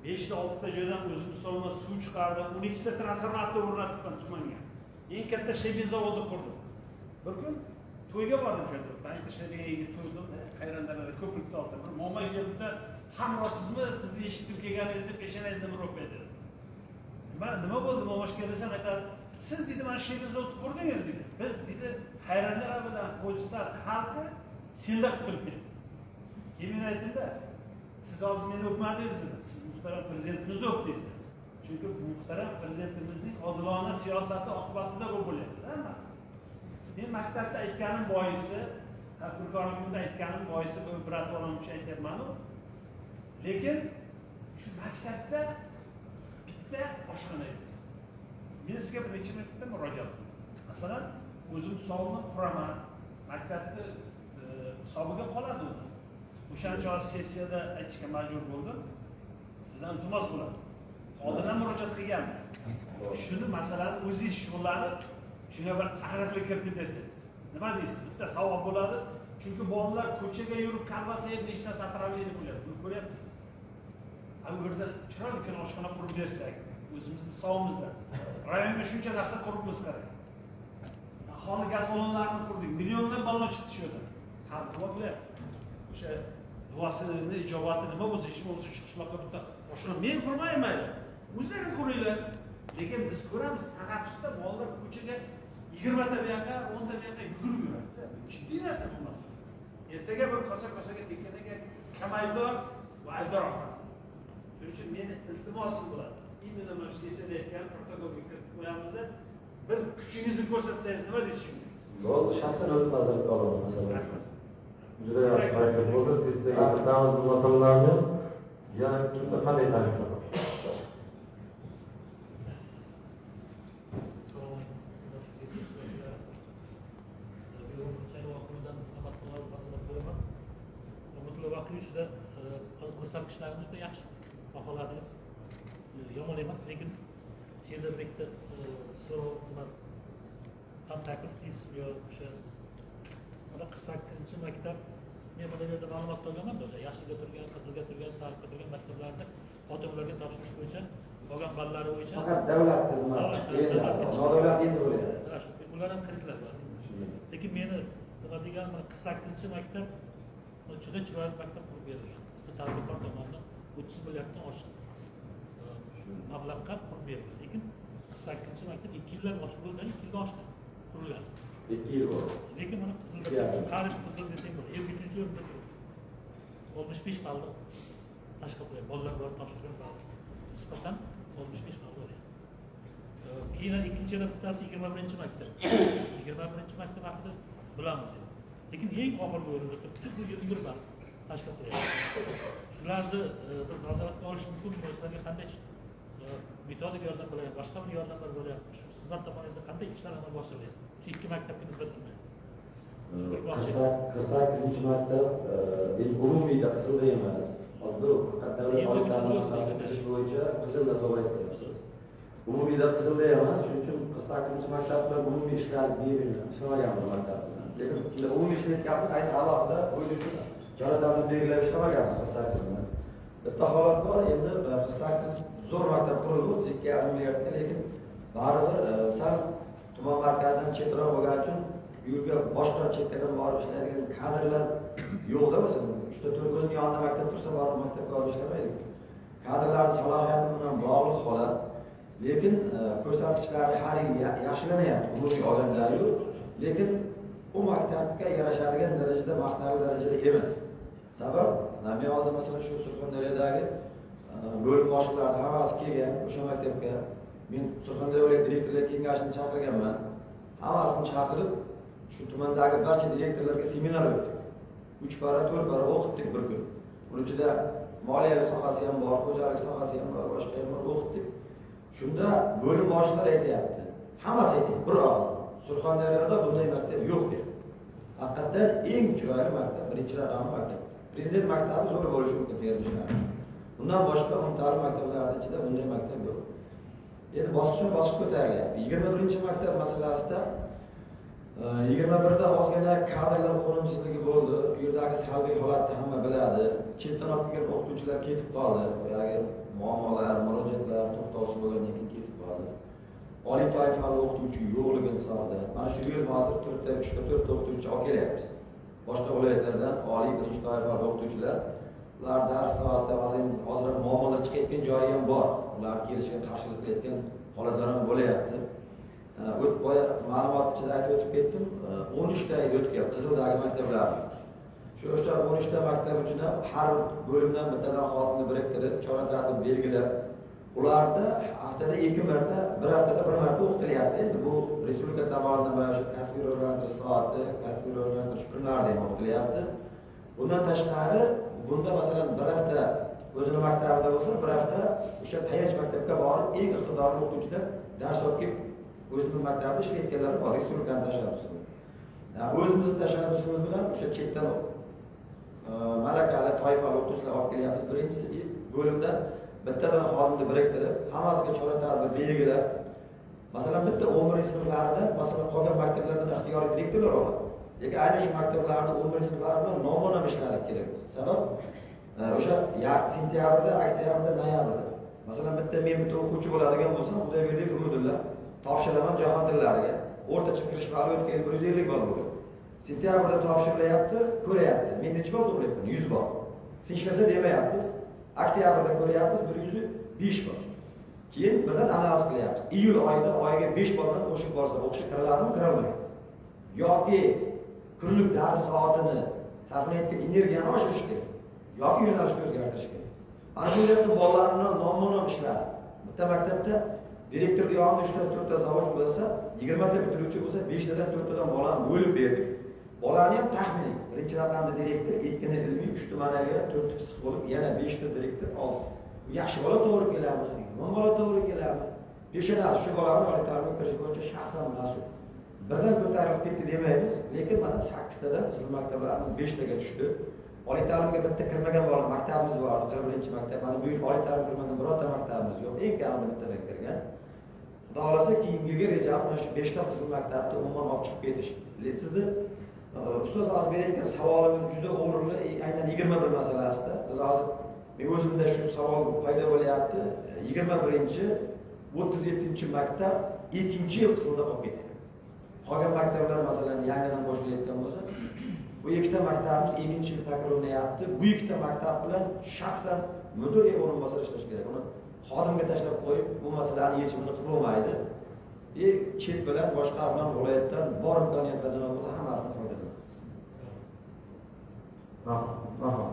5 ta 6 ta joydan O'zbekistondan suv chiqardim. 12 ta transformator o'rnatdim tumanga. Eng katta shebin zavodi qurdim. Bir kun to'yga bordim shu yerda. Bankda ishlaydigan yigit to'ydim. Qayrandalarda ko'prikda o'tirdim. Mo'may kelibdi, "Hamrohsizmi? Sizni eshitib kelganingizni peshanangizdan bir o'pay" dedi. Nima bo'ldi? Mo'mashga desam aytadi, "Siz dedi mana shebin zavodi qurdingiz" dedi. Biz dedi hayronlar bilan Qo'jisar xalqi senda qutulib ketdi. Keyin aytdim-da, siz hozir meni o'pmadingiz dedim. Siz muhtaram prezidentimizni o'pdingiz. Chunki muhtaram prezidentimizning odilona siyosati oqibatida bu bo'lyapti. Hammasi. Men maktabda aytganim boisi, tadbirkorligimda aytganim boisi bu ibrat-olim uchun aytyapman-ku. Lekin shu maktabda bitta oshxona edi. Men sizga bir necha marta murojaat qildim. Masalan, o'zim hisobimni quraman, maktabni hisobiga qoladi u. O'shancha sessiyada aytishga majbur bo'ldim. Sizdan iltimos bo'ladi. Oldindan murojaat qilganmiz. Shuni masalani o'zingiz shug'ullanib, shunga bir aniqlik kiritib bersangiz. Nima deysiz? Bitta savol bo'ladi. Chunki bolalar ko'chaga yurib kanvasa yeb nechta satravelni bo'lyapti. Buni ko'ryapmiz. Bu yerda chiroyli oshxona qurib bersak, o'zimizni hisobimizda. Rayonga shuncha narsa quribmiz qarang. Aholi gaz ballonlarini qurdik. Millionlab ballon chiqdi shu yerdan. Xalq bo'lyapti. O'sha duosini, ijobati nima bo'lsa, ish bo'lsa, shu qishloqqa bitta oshxona men qurmayman. O'zlaring quringlar. Lekin biz ko'ramiz, tanaffusda bolalar ko'chaga 20 ta bu yoqqa, 10 ta bu yoqqa yugurib yuradi. Jiddiy narsa bu masala. Ertaga bir kosa-kosaga tekkaniga kamaydor va aydor oqadi. Shuning uchun meni iltimosim bo'ladi. Endi mana shu sessiyada aytgan protokolga kiritib qo'yamizda, bir kuchingizni ko'rsatsangiz nima deysiz? Bo'ldi, shaxsan o'zim nazoratga olaman masalan. Rahmat. Juda yaxshi harakat bo'ldi. Sessiyaga kiritamiz bu masalalarni. Yana kimda qanday takliflar bor? Ichida ko'rsatkichlarimiz juda yaxshi baholadingiz. Yomon emas, lekin yerda bitta so'rov ham taklif qilasiz yo o'sha 48 maktab men bu yerda ma'lumot olganman o'sha yashilga turgan, qizilga turgan, sariqqa turgan maktablarda xotinlarga topshirish bo'yicha qolgan ballari bo'yicha Faqat davlat emas, nodavlat endi bo'lyapti. Ular ham kiritiladi. Lekin meni nima degan 48 maktab juda chiroyli maktab qurib berilgan. Tadbirkor tomonidan 30 milliarddan oshiq mablag'ga qurib berilgan. Lekin 48 maktab 2 yillar oshib bo'lgan, 2 yilda oshdi qurilgan. 2 yil bo'ldi. Lekin mana qizilda qarib qizil desang bo'ladi. 53 o'rinda turibdi. 65 balli tashkil qo'ygan. Bolalar bor topshirgan ball. Nisbatan 65 ball bo'lyapti. Keyin ikkinchi bittasi 21 maktab. 21 maktab haqida bilamiz. Lekin eng og'ir o'rinda turibdi. Bu 20 ball tashkil qo'yadi. Shu shularni bir nazoratga olish mumkinmi? Sizlarga qanday metodik yordam bo'lyapti, boshqa bir yordamlar bo'lyapti? Shu sizlar tomoningizda qanday ishlar amalga oshiryapti? Shu ikki maktabga nisbatan. 48 maktab umumiyda qizilda emas. Hozir bo'yicha qizilda to'g'ri aytyapsiz. Umumiyda qizilda emas, shuning uchun 48 maktab bilan umumiy ishlar ishlamaganmiz maktab bilan. Lekin umumiy ishlayotganmiz ayni alohida o'z uchun chora-tadbir belgilab ishlamaganmiz 48 bilan. Bitta holat bor, endi 48 zo'r maktab qurildi 32,5 milliardga, lekin baribir sal tuman markazidan chetroq bo'lgani uchun bu yerga boshqa chekkadan borib ishlaydigan kadrlar yo'qda. Masalan, 3-4 o'zini yonida maktab tursa, borib maktabga olib ishlamaydi. Kadrlarning salohiyati bilan bog'liq holat. Lekin ko'rsatkichlar har yil yaxshilanyapti, umumiy odamlar-yu, lekin u maktabga yarashadigan darajada, maqtovli darajada emas. Sabab, men hozir masalan shu Surxondaryodagi bo'lim boshliqlari hammasi kelgan o'sha maktabga. Men Surxondaryo viloyat direktorlar kengashini chaqirganman. Hammasini chaqirib, shu tumandagi barcha direktorlarga seminar o'tdik. 3 para, 4 para o'qitdik bir kun. Uning ichida moliya sohasi ham bor, xo'jalik sohasi ham bor, boshqa ham bor, o'qitdik. Shunda bo'lim boshliqlari aytayapti. Hammasi aytdi, bir og'iz. Surxondaryoda bunday maktab yo'q dedi. Haqiqatdan eng chiroyli maktab, birinchi raqamli maktab. Prezident maktabi zo'r bo'lishi mumkin Termizda. Bundan boshqa umumta'lim maktablarning ichida bunday maktab yo'q. Endi bosqichma-bosqich ko'tarilyapti. 21-maktab masalasida 21da ozgina kadrlar qo'nimsizligi bo'ldi. Bu yerdagi salbiy holatni hamma biladi. Chetdan olib kelgan o'qituvchilar ketib qoldi. Boyagi muammolar, murojaatlar to'xtovsiz bo'lgandan keyin ketib qoldi. Oliy toifali o'qituvchi yo'qligi hisobida. Mana shu yil hozir 3-4 o'qituvchi olib kelyapmiz. Boshqa viloyatlardan oliy birinchi toifali o'qituvchilar. Ular dars soati hozir muammolar chiqayotgan joyi ham bor. Ular kelishga qarshilik qilayotgan holatlar ham bo'lyapti. Boya ma'lumot ichida aytib o'tib ketdim. 13 ta edi o'tgan Qizildagi maktablar. O'sha 13 ta maktab uchun har bo'limdan bittadan xodimni biriktirib, chora-tadbir belgilab, ularda haftada 2 marta, bir haftada 1 marta o'qitilyapti. Endi bu respublika tomonidan mana shu kasbiy rivojlantirish soati, kasbiy rivojlantirish kunlarida ham o'qitilyapti. Bundan tashqari, bunda masalan bir hafta o'zini maktabida bo'lsa, bir hafta o'sha tayanch maktabga borib, eng iqtidorli o'qituvchilar dars o'qib, o'zining maktabida ishlayotganlar bor, respublikaning tashabbusi. O'zimizning tashabbusimiz bilan o'sha chetdan malakali toifali o'qituvchilar olib kelyapmiz. Birinchisi bo'limda bittadan xodimni biriktirib, hammasiga chora-tadbir belgilab, masalan bitta 11-sinflarida, masalan qolgan maktablarda ixtiyoriy direktorlar bor. Lekin ayni shu maktablarda 11-sinflar bilan noma'lum ishlarish kerak. Sabab o'sha sentyabrda, oktyabrda, noyabrda. Masalan bitta men bitta o'quvchi bo'ladigan bo'lsam, Xudoyberdek Umidullo topshiraman jahon tillariga. O'rtacha kirish bali o'tgan 150 ball bo'lgan. Sentyabrda topshirilyapti, ko'ryapti. Men necha ball to'playapman? 100 ball. Sinchilasa demayapmiz. Oktyabrda ko'ryapmiz 105 ball. Keyin birdan analiz qilyapmiz. Iyul oyida oyiga 5 balldan qo'shib borsa, o'qishga kiraladimi, kiraolmaydi. Yoki kunlik dars soatini sarflayotgan energiyani oshirish kerak. Yoki yo'nalishni o'zgartirish kerak. Ana shu yerda bolalarni noma'lum ishlar. Bitta maktabda direktorning yonida 3-4 ta zavod bo'lsa, 20 ta bitiruvchi bo'lsa, 5 tadan 4 tadan bolani bo'lib berdik. Bolani ham taxminiy. Birinchi raqamli direktor, ikkini ilmiy, 3 tumanaga 4 ta psix bo'lib, yana 5 ta direktor oldi. Yaxshi bola to'g'ri keladimi? Yomon bola to'g'ri keladimi? Peshanasi shu bolani oliy ta'limga kirish bo'yicha shaxsan mas'ul. Birdan ko'tarilib ketdi demaymiz, lekin mana 8 tadan qizil maktablarimiz 5 taga tushdi. Oliy ta'limga bitta kirmagan bola maktabimiz bor, 41-maktab. Mana bu yil oliy ta'lim kirmagan birorta maktabimiz yo'q. Eng kamida bittadan kirgan. Xudo xolasa keyingi reja mana shu 5 ta qizil maktabni umuman olib chiqib ketish. Sizni ustoz hozir berayotgan savolimiz juda o'rinli, aynan 21 masalasida. Biz hozir men o'zimda shu savol paydo bo'lyapti. 21-37-maktab 2-yil qizilda qolib ketdi. Qolgan maktablar masalan yangidan boshlanyotgan bo'lsa, bu ikkita maktabimiz 2-yil takrorlanyapti. Bu ikkita maktab bilan shaxsan mudir o'rinbosar ishlash kerak. Uni xodimga tashlab qo'yib, bu masalaning yechimini qilib bo'lmaydi. Chet bilan boshqa bilan viloyatdan bor imkoniyatlardan bo'lsa hammasidan foydalanamiz. Rahmat.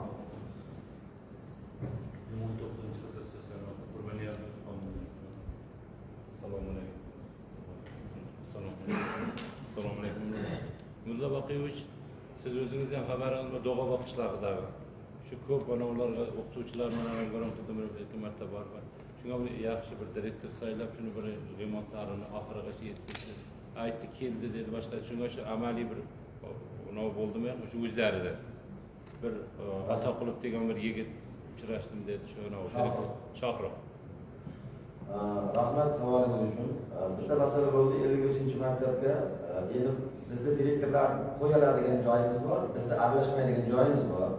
Assalomu alaykum. Mulla Boqiyevich, siz o'zingiz ham xabaringiz bor Do'g'aboq qishlog'idagi shu ko'p ularga o'qituvchilar mana garontada ikki marta bor. Shunga bir yaxshi bir direktor saylab, shuni bir remontlarini oxirigacha yetkazdi. Aytdi, keldi dedi, boshqa shunga shu amaliy bir nima bo'ldimi? O'sha o'zlarida bir Atoqulov degan bir yigit uchrashdim dedi, shuni Shohruh. Rahmat savolingiz uchun. Bitta masala bo'ldi, 55-maktabga endi bizda direktorlar qo'yiladigan joyimiz bor, bizda aralashmaydigan joyimiz bor.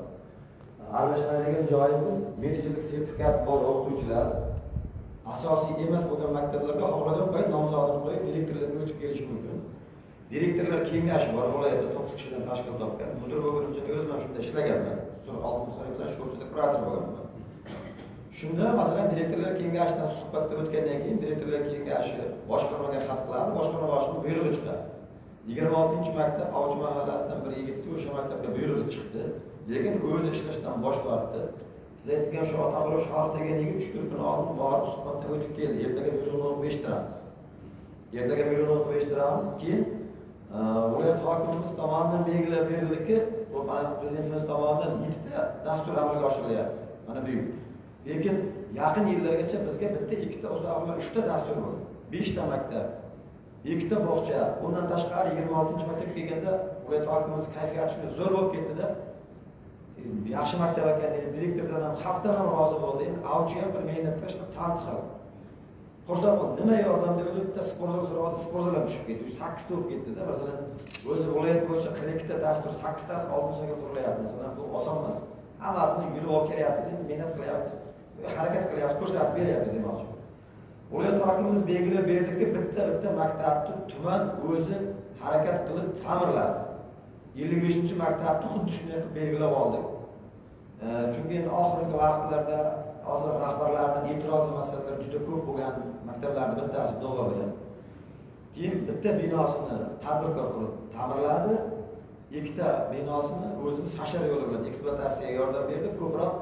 Aralashmaydigan joyimiz menejerlik sertifikati bor o'qituvchilar asosiy emas bo'lgan maktablarga xohlagan payt nomzodini qo'yib direktorlarga o'tib kelishi mumkin. Direktorlar kengashi bor, viloyatda 9 kishidan tashkil topgan. Mudir bo'lgunimcha o'zim ham shunda ishlaganman. Sur oltmish bilan Sho'rchida kurator bo'lganman. Shunda masalan direktorlar kengashidan suhbatda o'tgandan keyin direktorlar kengashi boshqarmaga xat qiladi, boshqarma boshlig'i buyrug'i chiqadi. 26-maktab Ovchi mahallasidan bir yigitga o'sha maktabga buyrug'i chiqdi, lekin o'zi ishlashdan bosh tortdi. Siz aytgan shu Atoqulov Shohruh degan yigit 3-4 kun oldin borib suhbatdan o'tib keldi. Ertaga buyrug'ni o'qib eshittiramiz. Ertaga buyrug'ni o'qib eshittiramiz. Keyin viloyat hokimimiz tomonidan belgilab berildiki, bu mana prezidentimiz tomonidan 7 ta dastur amalga oshirilyapti. Mana bu. Lekin yaqin yillargacha bizga bitta, ikkita, uzoqlar 3 ta dastur bo'ldi. 5 ta maktab, 2 ta bog'cha, bundan tashqari 26-maktab kelganda viloyat hokimimiz kayfiyati shunday zo'r bo'lib ketdi-da. Yaxshi maktab ekan dedi, direktordan ham, xalqdan ham rozi bo'ldi. Endi avchi ham bir mehnatga ishlab tanqib. Xursand bo'ldi. Nima yordam dedi, bitta sportzal so'radi, sportzal ham tushib ketdi. 8 ta bo'lib ketdi-da. Masalan, o'zi viloyat bo'yicha 42 ta dastur, 8 tasi oldimizga qurilyapti. Masalan, bu oson emas. Hammasini yurib olib kelyapmiz, mehnat qilyapmiz. Harakat qilyapmiz, ko'rsatib beryapmiz demoqchi. Viloyat hokimimiz belgilab berdiki, bitta maktabni tuman o'zi harakat qilib ta'mirlasin. 55-maktabni xuddi shunday qilib belgilab oldik. Chunki endi oxirgi vaqtlarda hozir rahbarlardan e'tirozli masalalar juda ko'p bo'lgan maktablarning bittasi Do'g'rida. Keyin bitta binosini tadbirkor qilib ta'mirladi. 2 ta binosini o'zimiz hashar yo'li bilan ekspluatatsiyaga yordam berdik. Ko'proq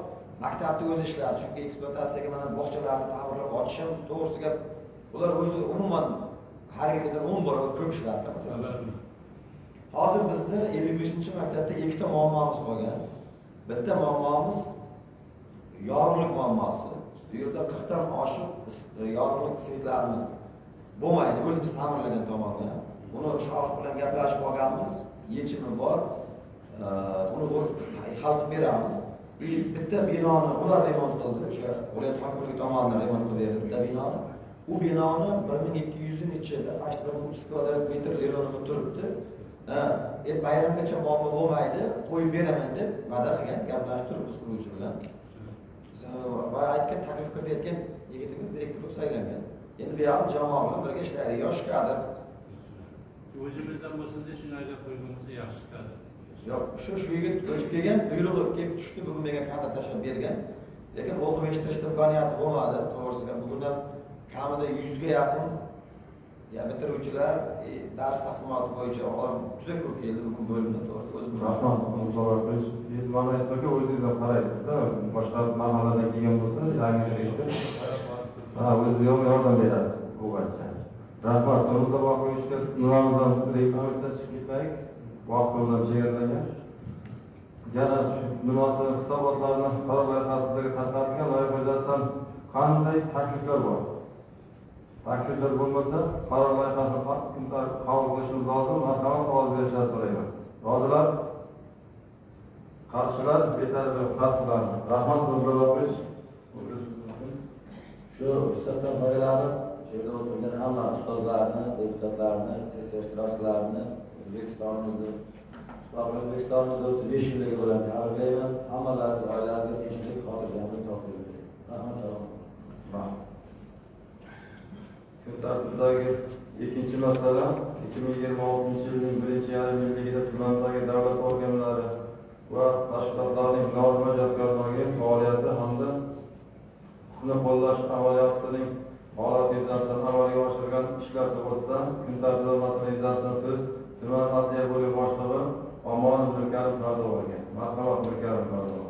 maktabni o'zi ishladi. Chunki ekspluatatsiyaga mana bog'chalarni ta'mirlab ochishim to'g'risiga ular o'zi umuman har yildan 10 barobar ko'p ishladi masalan. Hozir bizda 55-maktabda 2 ta muammomiz bo'lgan. Bitta muammomiz yorug'lik muammosi. Bu yerda 40 dan oshiq yorug'lik svetlarimiz bo'lmaydi. O'zimiz ta'mirlagan tomonga. Buni Shohruh bilan gaplashib olganmiz. Yechimi bor. Buni hal qilib beramiz. Bitta binoni ular remont qildi. O'sha viloyat hokimligi tomonidan remont qilib berdi bitta binoni. U binoni 1200 ichida 8300 kvadrat metr leronimi turibdi. Bayramgacha muammo bo'lmaydi, qo'yib beraman deb va'da qilgan, gaplashib turibmiz quruvchi bilan. Va aytgan taklif qilayotgan yigitimiz direktor bo'lib saylangan. Endi bu ham jamoa bilan birga ishlaydi, yosh kadr. O'zimizdan bo'lsa-da shuni aylab qo'yganimizda yaxshi kadr. Yo'q, shu yigit o'tib kelgan, buyrug'i kelib tushdi, bugun menga kadr tashlab bergan. Lekin o'qib eshittirishda imkoniyati bo'lmadi, to'g'risiga. Bugundan kamida 100 ga yaqin bitiruvchilar dars taqsimoti bo'yicha juda ko'p keldi bugun bo'limda, to'g'risi. O'zim Rahmat, munosabat qilish. Mana ismga o'zingiz ham qaraysiz-da, boshqa mahalladan kelgan bo'lsa, yangi direktor. O'zingiz yordam berasiz bu bo'yicha. Rahmat, o'zimizda bor qo'yishga nimamizdan direktorlikdan chiqib ketmaylik. Vaqtimizdan chegaralangan. Yana munosib hisobotlarni qaror loyihasidagi tarqatilgan loyiha yuzasidan qanday takliflar bor? Takliflar bo'lmasa, qaror loyihasini qabul qilishimiz lozim. Marhamat, ovoz berishlarini so'rayman. Rozilar? Qarshilar, betaraf qarshilar. Rahmat, o'zlaringiz. Shu fursatdan foydalanib, yerda o'tirgan hamma ustozlarni, deputatlarni, sessiya ishtirokchilarini, O'zbekistonimizni 35 yilligi bilan tabriklayman. Hammalaringiz oilangizga tinchlik, xotirjamlik topib bering. Rahmat, salom. Kun tartibidagi ikkinchi masala 2026-yilning 1-yarim-yilligida tumandagi davlat organlari va tashkilotlarning norma ijodkorligi faoliyati hamda huquqni qo'llash amaliyotning holati yuzasidan amalga oshirgan ishlar to'g'risida kun tartibidagi masala yuzasidan so'z tuman adliya bo'limi boshlig'i Omonov Mirkarim Nordovga. Marhamat, Mirkarim Nordov.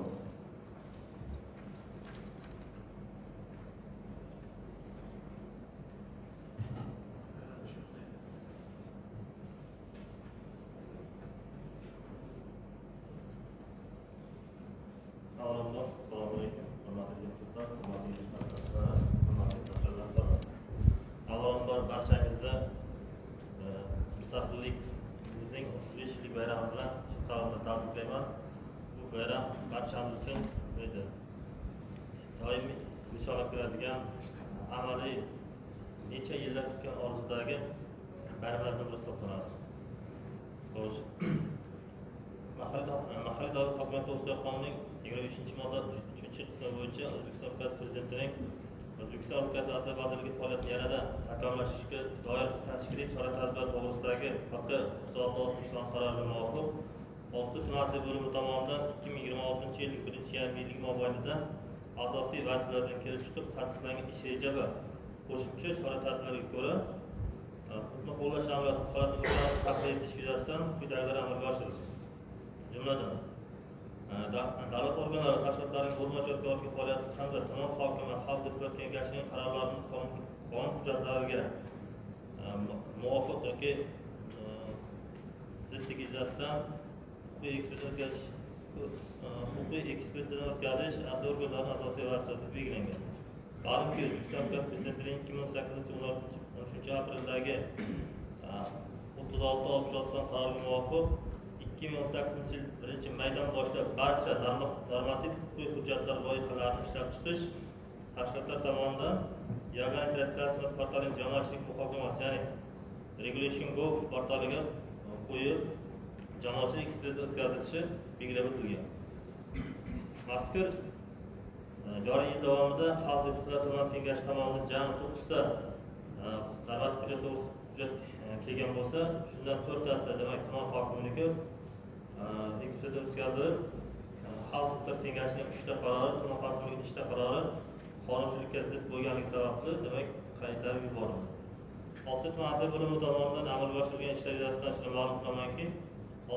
Assalomu barchamiz uchun doimiy nishonlab beradigan amaliy necha yillar kutgan orzudagi bayramalardan biri hisoblanadi. Xo'sh, mahalliy davlat hokimiyati to'g'risidagi qonunning 23-modda 3-qismi bo'yicha O'zbekiston Prezidentining O'zbekiston Respublikasi Adliya vazirligi faoliyatini yanada takomillashtirishga doir tashkiliy chora-tadbirlar to'g'risidagi FQ-66 qaroriga muvofiq 6 tuman bo'limi tomonidan 2026 yilning 1-yillik mobaynida asosiy vazifalardan kelib chiqib tasdiqlangan ish reja va qo'shimcha chora-tadbirlarga ko'ra huquqni qo'llash hamda holatni taqdim etish yuzasidan quyidagilar amalga oshirildi. Jumladan, davlat organlari tashkilotlarining o'rmon ijodkorligi faoliyati hamda tuman hokimi xalq deputat kengashining qarorlarining qonun hujjatlariga muvofiq yoki zidligi yuzasidan huquqiy ekspertizadan o'tkazish adliya organlarining asosiy vazifasi belgilangan. Ma'lumki, O'zbekiston Prezidentining 2008 aprildagi 3666 qaroriga muvofiq 2018 yil 1-maydan boshlab barcha normativ huquqiy hujjatlar loyihalarini ishlab chiqish tashkilotlar tomonidan yagona integratsiya portalining jamoatchilik muhokamasi, ya'ni Regulation.gov portaliga qo'yib jamoatchilik ekspertiza o'tkazilishi belgilab o'tilgan. Mazkur joriy yil davomida Xalq deputatlari tuman kengashi tomonidan jami 9 ta davlat hujjat kelgan bo'lsa, shundan 4 tasi demak tuman hokimligi ekspertiza o'tkazilib, Xalq deputatlari kengashining 3 ta qarori, tuman hokimligining 3 ta qarori qonunchilikka zid bo'lganligi sababli demak qaytarib yuborildi. 6 tuman adliya bo'limi tomonidan amalga oshirilgan ishlar yuzasidan shuni ma'lum qilamanki,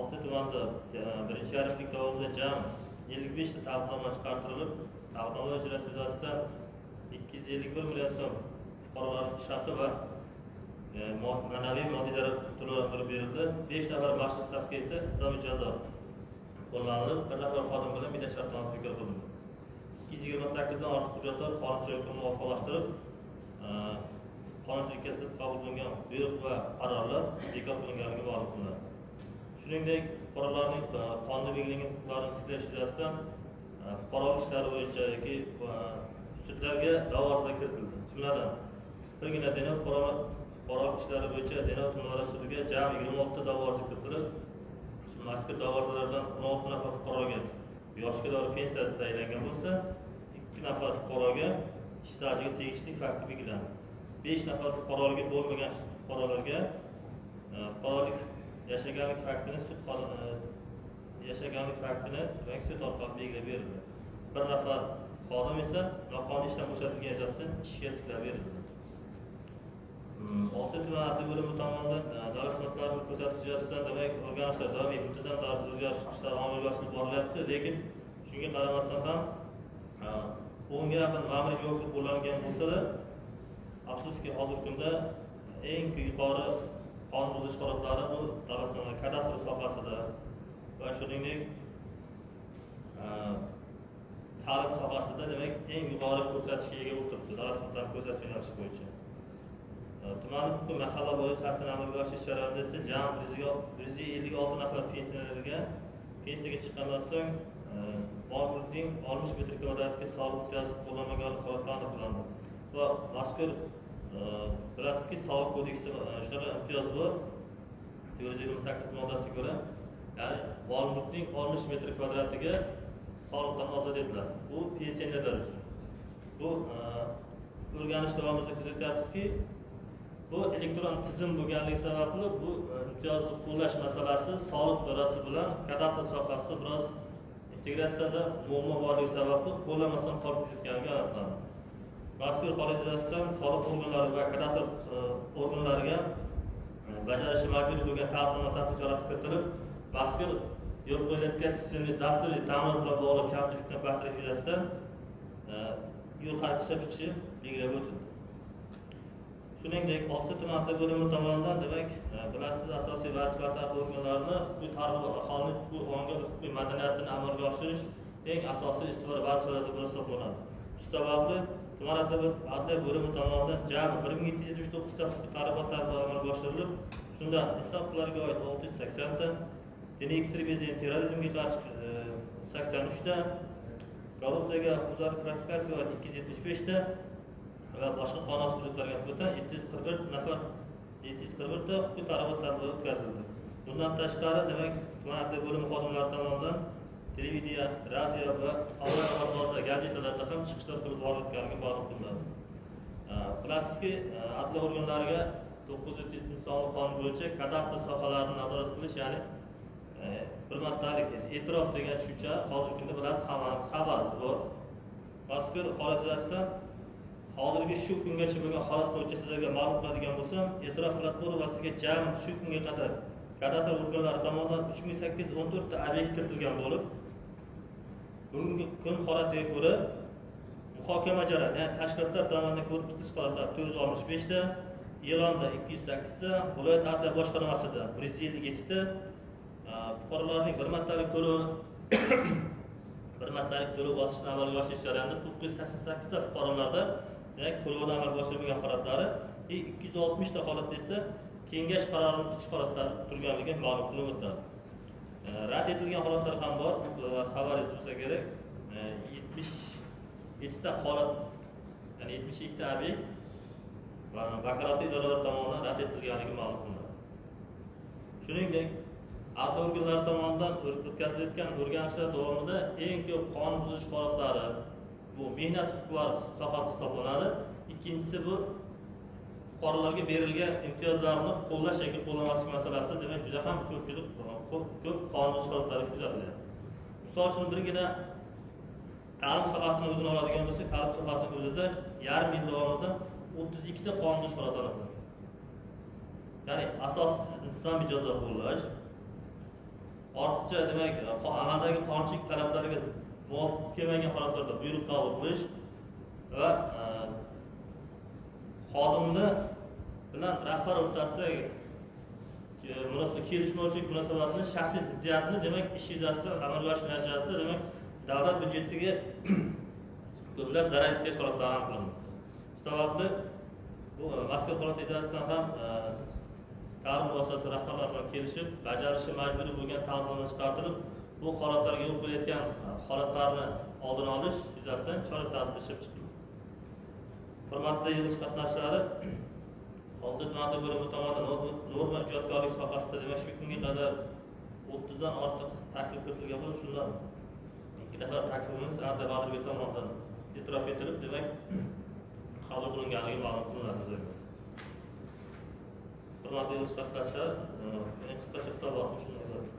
6 tumanda 1-yarimlik davomida jami 55 ta taqdimnoma chiqarilib, taqdimnoma ijrosi yuzasidan 251 million so'm fuqarolarning shaqi va ma'naviy moddiy zarar to'lovlari berildi. 5 nafar boshliq shaxsga esa ijobiy jazo qo'llanilib, 1 nafar xodim bilan mehnat shartnomasi bekor qilindi. 228 dan ortiq hujjatlar qonunchilikka muvofiqlashtirib, qonunchilikka zid qabul qilingan buyruq va qarorlar bekor qilinganligi ma'lum qilinadi. Shuningdek, fuqarolarning qonunda belgilangan huquqlarini tiklash yuzasidan fuqarolik ishlari bo'yicha yoki sudlarga da'vo arzi kiritildi. Jumladan, birgina Denov fuqarolik ishlari bo'yicha Denov tumani sudiga jami 26 ta da'vo arzi kiritilib, mazkur da'vo arzlardan 16 nafar fuqaroga yoshga doir pensiyasi tayinlangan bo'lsa, 2 nafar fuqaroga ish stajiga tegishli fakti belgilandi. 5 nafar fuqaroligi bo'lmagan fuqarolarga fuqarolik yashaganlik faktini demak sud orqali belgilab berildi. 1 nafar xodim esa noqonuniy ishdan bo'shatilgan yuzasidan ishga tiklab berildi. 6 tuman adliya bo'limi tomonidan davlat xizmatlarini ko'rsatish yuzasidan demak o'rganishlar doimiy muntazam tarzda o'zgarishlar amalga oshirilib borilyapti, lekin shunga qaramasdan ham 10 ga yaqin ma'muriy javobgar qo'llangan bo'lsa-da, afsuski hozirgi kunda eng yuqori qonun buzish holatlari bu kadastr sohasida va shuningdek ta'lim sohasida demak eng yuqori ko'rsatkichga ega bo'lib turibdi davlat xizmatlari ko'rsatish yo'nalishi bo'yicha. Tuman huquqiy mahalla loyihasini amalga oshirish jarayonida esa jami 156 nafar pensionerlarga pensiyaga chiqqandan so'ng boylikning 60 metr kvadratga soliq o'tkazib qo'llanmagan holatlar aniqlandi. Va mazkur bilasizki, soliq kodeksida shunaqa imtiyoz bor. 428 moddasiga ko'ra, ya'ni boylikning 60 metr kvadratiga soliqdan ozod etiladi. Bu pensionerlar uchun. Bu o'rganish davomida kuzatyapmizki, bu elektron tizim bo'lganligi sababli bu imtiyozni qo'llash masalasi soliq idorasi bilan kadastr sohasida biroz integratsiyada muammo borligi sababli qo'llamasdan qolib ketganligi aniqlandi. Mazkur holat yuzasidan soliq organlari va kadastr organlariga bajarishi majburiy bo'lgan taqdimnoma ta'sir chorasi kiritilib, mazkur yo'l qo'yilayotgan tizimli dasturiy ta'minot bilan bog'liq kamchilikni bartaraf yuzasidan yo'l xarid ishlab chiqishi belgilab o'tildi. Shuningdek, 6 tuman adliya bo'limi tomonidan demak bilasiz, asosiy vazifasi adliya organlarini huquqiy targ'ib va aholining huquqiy huquqiy madaniyatini amalga oshirish eng asosiy ustuvor vazifalardan biri hisoblanadi. Shu sababli tuman adliya bo'limi tomonidan jami 1779 ta huquqiy targ'ibot tadbirlari amalga oshirilib, shundan inson huquqlariga oid 680 ta, diniy ekstremizm, terrorizmga qarshi 83 ta, korrupsiyaga huquqbuzarlik praktikasi 275 ta va boshqa qonun hujjatlariga nisbatan 741 nafar 741 ta huquqiy targ'ibot tadbiri o'tkazildi. Bundan tashqari, demak, tuman adliya bo'limi xodimlari tomonidan televideniya, radio va onlayn gazetalarda ham chiqishlar qilib borilganligi ma'lum qilinadi. Bilasizki, adliya organlariga 907 sonli qonun bo'yicha kadastr sohalarini nazorat qilish, ya'ni bir martalik e'tirof degan tushuncha hozirgi kunda bilasiz, hammamiz bor. Mazkur holat yuzasidan hozirgi shu kungacha bo'lgan holat bo'yicha sizlarga ma'lum qiladigan bo'lsam, e'tirof platformasiga jami shu kunga qadar kadastr organlari tomonidan 3814 ta obyekt kiritilgan bo'lib, bugungi kun holatiga ko'ra muhokama jarayoni, ya'ni tashkilotlar tomonidan ko'rib chiqish holatlari 465 ta, E'londa 208 ta, viloyat adliya boshqarmasida 157 ta, fuqarolarning bir martalik to'lov bosishni amalga oshirish jarayonida 988 ta fuqarolarda to'lovni amalga oshirmagan holatlari, 260 ta holatda esa kengash qarorini tutish holatlari turganligi ma'lum qilinmoqda. Rad etilgan holatlar ham bor, xabaringiz bo'lsa kerak. 77 ta holat, ya'ni 72 ta obyekt va vakolatli idoralar tomonidan rad etilganligi ma'lum qilinadi. Shuningdek, adliya organlari tomonidan o'tkazilayotgan o'rganishlar davomida eng ko'p qonun buzish holatlari bu mehnat huquqlari sohasi hisoblanadi. Ikkinchisi bu fuqarolarga berilgan imtiyozlarni qo'llash yoki qo'llamaslik masalasi, demak, juda ham ko'p qonun buzish holatlari kuzatiladi. Misol uchun birgina ta'lim sohasini o'zini oladigan bo'lsak, ta'lim sohasini o'zida yarim yil davomida 32 ta qonun buzish holatlari bor. Ya'ni asossiz intizomiy jazo qo'llash, ortiqcha, demak, amaldagi qonunchilik talablariga muvofiq kelmagan holatlarda buyruq qabul qilish va xodimni bilan rahbar o'rtasidagi kelishmovchilik munosabatini, shaxsiy ziddiyatni, demak, ish yuzasidan amalga oshirish natijasida, demak, davlat byudjetiga ko'plab zarar yetkazish holatlari aniqlandi. Shu sababli bu mazkur holat yuzasidan ham ta'lim muassasasi rahbarlari bilan kelishib, bajarishi majburiy bo'lgan ta'limlarni chiqartirib, bu holatlarga yo'l qo'yayotgan holatlarni oldini olish yuzasidan chora-tadbir ishlab chiqildi. Hurmatli yig'ilish qatnashchilari, hozir adliya bo'limi tomonidan norma ijodkorlik sohasida, demak, shu kunga qadar 30 dan ortiq taklif kiritilgan bo'lib, shundan 2 nafar taklifimiz adliya vazirligi tomonidan e'tirof etilib, demak, qabul qilinganligi ma'lum qilinadi. Hurmatli yig'ilish qatnashchilari, qisqacha hisobotim shunday bo'ladi.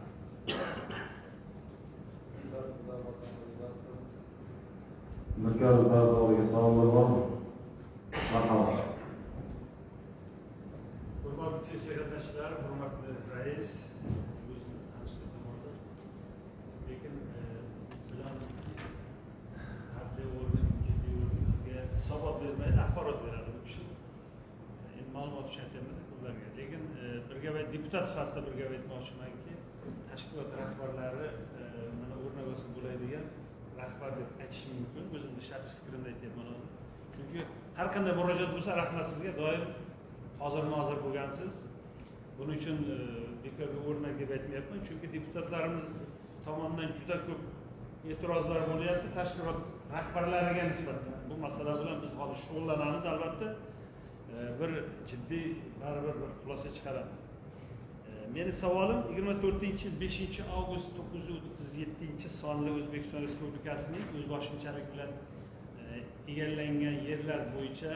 Mirkaz Bardoviga savollar bormi? Marhamat. Hurmatli sessiya qatnashchilari, hurmatli rais, o'zini tanishtirdim. Lekin bilamizki, adliya organi bizga hisobot bermaydi, axborot beradi bu kishi. Endi ma'lumot tushuntirmaydi ularga. Lekin bir gap deputat sifatida bir gap aytmoqchimanki, tashkilot rahbarlari mana o'rnagosi bo'ladigan rahbar deb aytish mumkin. O'zimning shaxsiy fikrimni aytyapman hozir. Chunki har qanday murojaat bo'lsa, rahmat sizga, doim hozir bo'lgansiz. Buning uchun bekorga o'rnak deb aytmayapman, chunki deputatlarimiz tomonidan juda ko'p e'tirozlar bo'lyapti tashkilot rahbarlariga nisbatan. Bu masala bilan biz hozir shug'ullanamiz, albatta. Bir jiddiy baribir bir xulosa chiqaramiz. Meni savolim 24-5 avgust 937-sonli O'zbekiston Respublikasining o'zboshimchalik bilan egallangan yerlar bo'yicha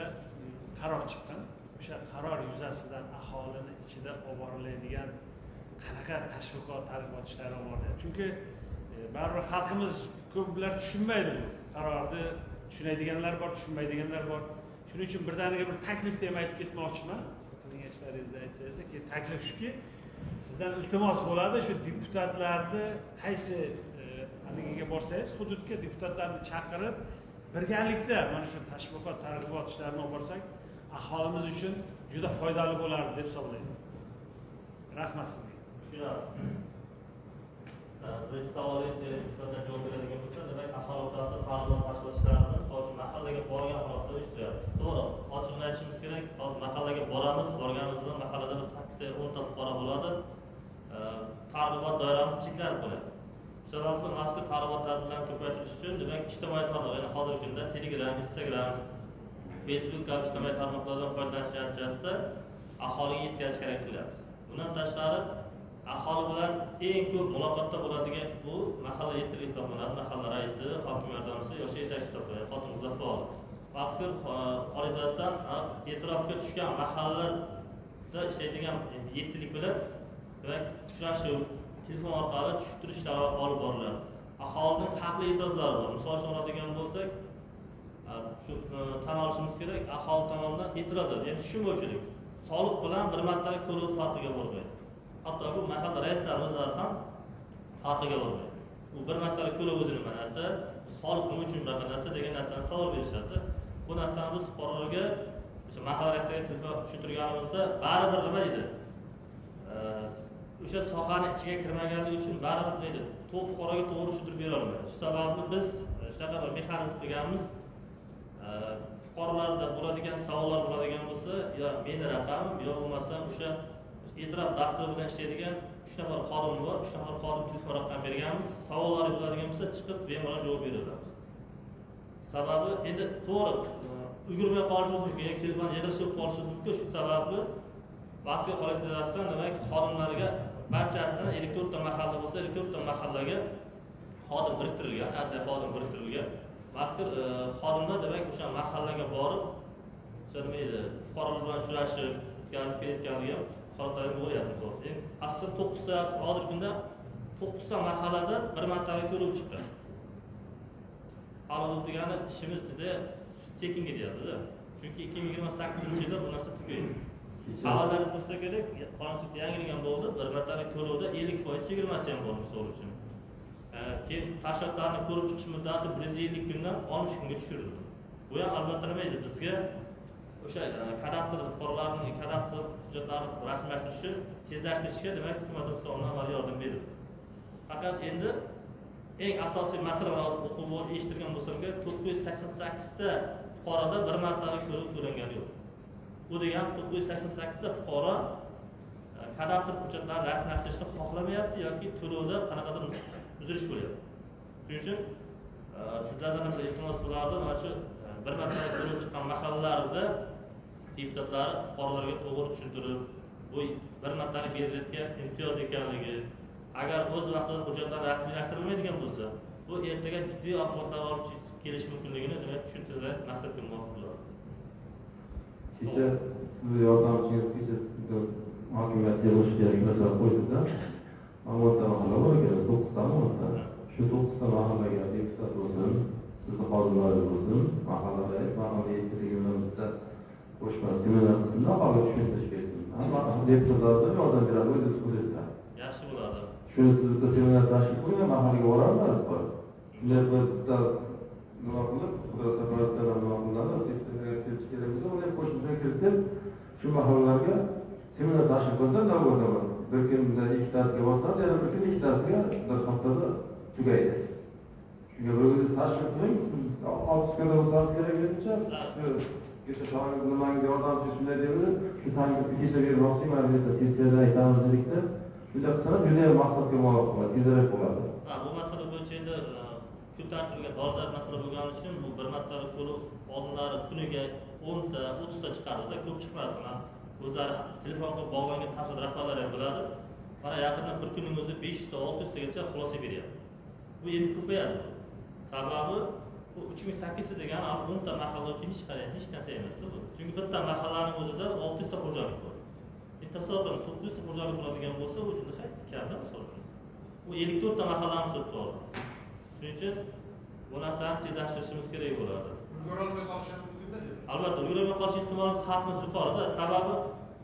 qaror chiqqan. O'sha qaror yuzasidan aholini ichida olib boriladigan qanaqa tashviqot, targ'ibot ishlari bor. Chunki baribir xalqimiz ko'plar tushunmaydi bu qarorni. Tushunadiganlar bor, tushunmaydiganlar bor. Shuning uchun birdaniga bir taklif deb aytib ketmoqchiman. Kengashlaringizda aytsangiz, ki taklif shuki, sizdan iltimos bo'ladi, shu deputatlarni qaysi haligiga borsangiz, hududga deputatlarni chaqirib, birgalikda mana shu tashviqot, targ'ibot ishlarini olib borsak, aholimiz uchun juda foydali bo'lardi deb hisoblayman. Rahmat sizga. Birinchi savolingizga nisbatan javob beradigan bo'lsa, demak, aholi o'rtasida ta'lim tashkilotlarini hozir mahallaga borgan holatda ishlayapti. To'g'ri, ochig'ini aytishimiz kerak, hozir mahallaga boramiz, borganimizda mahallada bir 8-10 ta fuqaro bo'ladi. Targ'ibot doirasini talab qilyapti. Shu sababli mazkur ta'limotlar bilan ko'paytirish uchun demak ijtimoiy tarmoq, ya'ni hozirgi kunda Telegram, Instagram, Facebook kabi ijtimoiy tarmoqlardan foydalanish natijasida aholiga yetkazish kerak qilyapmiz. Bundan tashqari aholi bilan eng ko'p muloqotda bo'ladigan bu mahalla yetkazuvchi hisoblanadi. Mahalla raisi, hokim yordamchisi yoki yetakchi hisoblanadi. Xotin-qizlar faol. Mazkur arizasidan e'tirofga tushgan mahallalarda ishlaydigan yettilik bilan demak uchrashuv, telefon orqali tushuntirish ishlari olib boriladi. Aholining haqli e'tirozlari bor. Misol uchun oladigan bo'lsak, shu tan olishimiz kerak, aholi tomonidan e'tirozlar, ya'ni tushunmovchilik. Soliq bilan bir martalik to'lov farqiga bo'lmaydi. Hatto bu mahalla raislar o'zlari ham farqiga bo'lmaydi. Bu bir martalik to'lov o'zi nima narsa, soliq nima uchun bunaqa narsa degan narsani savol berishadi. Bu narsani biz fuqarolarga o'sha mahalla raislarga tushuntirganimizda baribir nima deydi? O'sha sohani ichiga kirmaganligi uchun baribir deydi, fuqaroga to'g'ri tushuntirib bera olmaydi. Shu sababli biz shunaqa bir mexanizm qilganmiz. Fuqarolarda bo'ladigan savollar bo'ladigan bo'lsa, yo meni raqamim, yo bo'lmasam o'sha e'tirof dasturi bilan ishlaydigan 3 nafar xodim bor. 3 nafar xodim telefon raqam berganmiz. Savollari bo'ladigan bo'lsa, chiqib bemalol javob beramiz. Sababi endi to'g'ri ulgurmay qolishimiz mumkin, telefon yig'ilishib qolishimiz mumkin. Shu sababli Vasfiya xolatchasidan demak xodimlarga barchasidan elektorda mahalla bo'lsa, elektorda mahallaga xodim biriktirilgan, adda xodim biriktirilgan. Mazkur xodimlar demak o'sha mahallaga borib, o'sha nima edi, fuqarolar bilan uchrashib, o'tkazib ketganligi ham holatlar bo'lyapti. Aslida 9 ta hozirgi kunda 9 ta mahallada bir martalik to'lov chiqqan. Hali degani ishimiz juda tekin ketyapti-da. Chunki 2028-yilda bu narsa tugaydi. Xabarlarimiz bo'lsa kerak, qonunchilikda yangilangan bo'ldi, bir martalik to'lovda 50% chegirmasi ham bor misol uchun. Keyin tashkilotlarni ko'rib chiqish muddati 150 kundan 60 kunga tushirildi. Bu ham albatta nima edi? Bizga o'sha kadastr fuqarolarning kadastr hujjatlarini rasmiylashtirishni tezlashtirishga demak hukumat tomonidan amaliy yordam berdi. Faqat endi eng asosiy masala o'qib eshittirgan bo'lsam kerak, 988 ta fuqaroda bir martalik to'lov to'langani yo'q. Bu degan 988 ta fuqaro kadastr hujjatlarini rasmiylashtirishni xohlamayapti yoki to'lovda qanaqadir uzilish bo'lyapti. Shuning uchun sizlardan bir iltimos qilardim, mana shu bir martalik to'lov chiqqan mahallalarda deputatlar fuqarolarga to'g'ri tushuntirib, bu bir martalik berilayotgan imtiyoz ekanligi, agar o'z vaqtida hujjatlar rasmiylashtirilmaydigan bo'lsa, bu ertaga jiddiy oqibatlar olib kelishi mumkinligini demak tushuntirishga maqsad qilmoqchi bo'ladi. Kecha sizni yordamchingiz kecha hokimiyat yig'ilish kerak masala qo'ydida, Ma'murda mahalla bor ekan, 9 ta ma'murda. Shu 9 ta mahallaga deputat bo'lsin, sizni xodimlaringiz bo'lsin, mahalla rais, mahalla yetkazuvchilar bitta qo'shma seminar qilsin, aholiga tushuntirish bersin. Hamma deputatlarga yordam beradi o'z hududida. Yaxshi bo'ladi. Shuni siz bitta seminar tashkil qiling, mahallaga boramiz bor. Shunday qilib bitta nima qilib, xudo safarlardan nima qilinadi, sistemaga kirish kerak bo'lsa, uni qo'shimcha kiritib, shu mahallalarga seminar tashkil qilsa, davrada bir kunda 2 tasiga borsa, yana bir kunda 2 tasiga bir haftada tugaydi. Shunga bir o'zingiz tashkil qiling, siz 6 kunda bo'lsangiz kerak debcha, kecha shogird nimangiz yordamchi shunday dedi, shu taklifni kecha bermoqchiman, mana sessiyada aytamiz dedikda, shunday qilsangiz juda ham maqsadga muvofiq bo'ladi, tezroq bo'ladi. Bu masala bo'yicha endi kun tartibiga dolzarb masala bo'lgani uchun bu bir martalik to'lov oldinlari kuniga 10 ta, 30 ta chiqardi-da, ko'p chiqmasdi. O'zlari telefon qilib bog'langan tashkilot rahbarlari ham biladi. Mana yaqinda bir kunning o'zi 500 ta, 600 tagacha xulosa beryapti. Bu endi ko'payadi. Sababi bu 3800 degan 10 ta mahalla uchun hech narsa emas bu. Chunki bitta mahallaning o'zida 600 ta xo'jalik bor. Tasavvur 900 ta xo'jalik bo'ladigan bo'lsa, u juda kamda misol uchun. Bu 54 ta mahallani turibdi hozir. Shuning uchun bu narsani tezlashtirishimiz kerak bo'ladi. Ulgurolmay qolish ham mumkin-da. Albatta, ulgurolmay qolish ehtimoli xavfimiz yuqorida. Sababi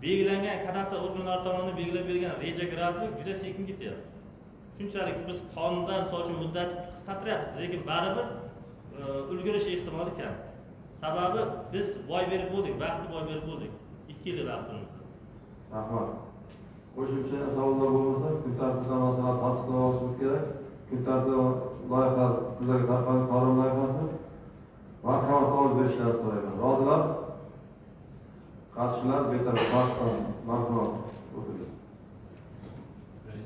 belgilangan kadastr organlari tomonidan belgilab berilgan reja grafik juda sekin ketyapti. Shunchalik biz qonundan so'ch muddatni qisqartiryapmiz, lekin baribir ulgurish ehtimoli kam. Sababi biz boy berib bo'ldik, vaqtni boy berib bo'ldik. 2 yil vaqtimiz. Rahmat. Qo'shimcha savollar bo'lmasa, kun tartibidan masalan tasdiqlab olishimiz kerak. Kun tartibi loyiha sizlarga tarqalgan qonun loyihasi marhamat ovoz berishlaringizni so'rayman. Rozilar? Qarshilar betaraf marhamat o'tiring. Rais.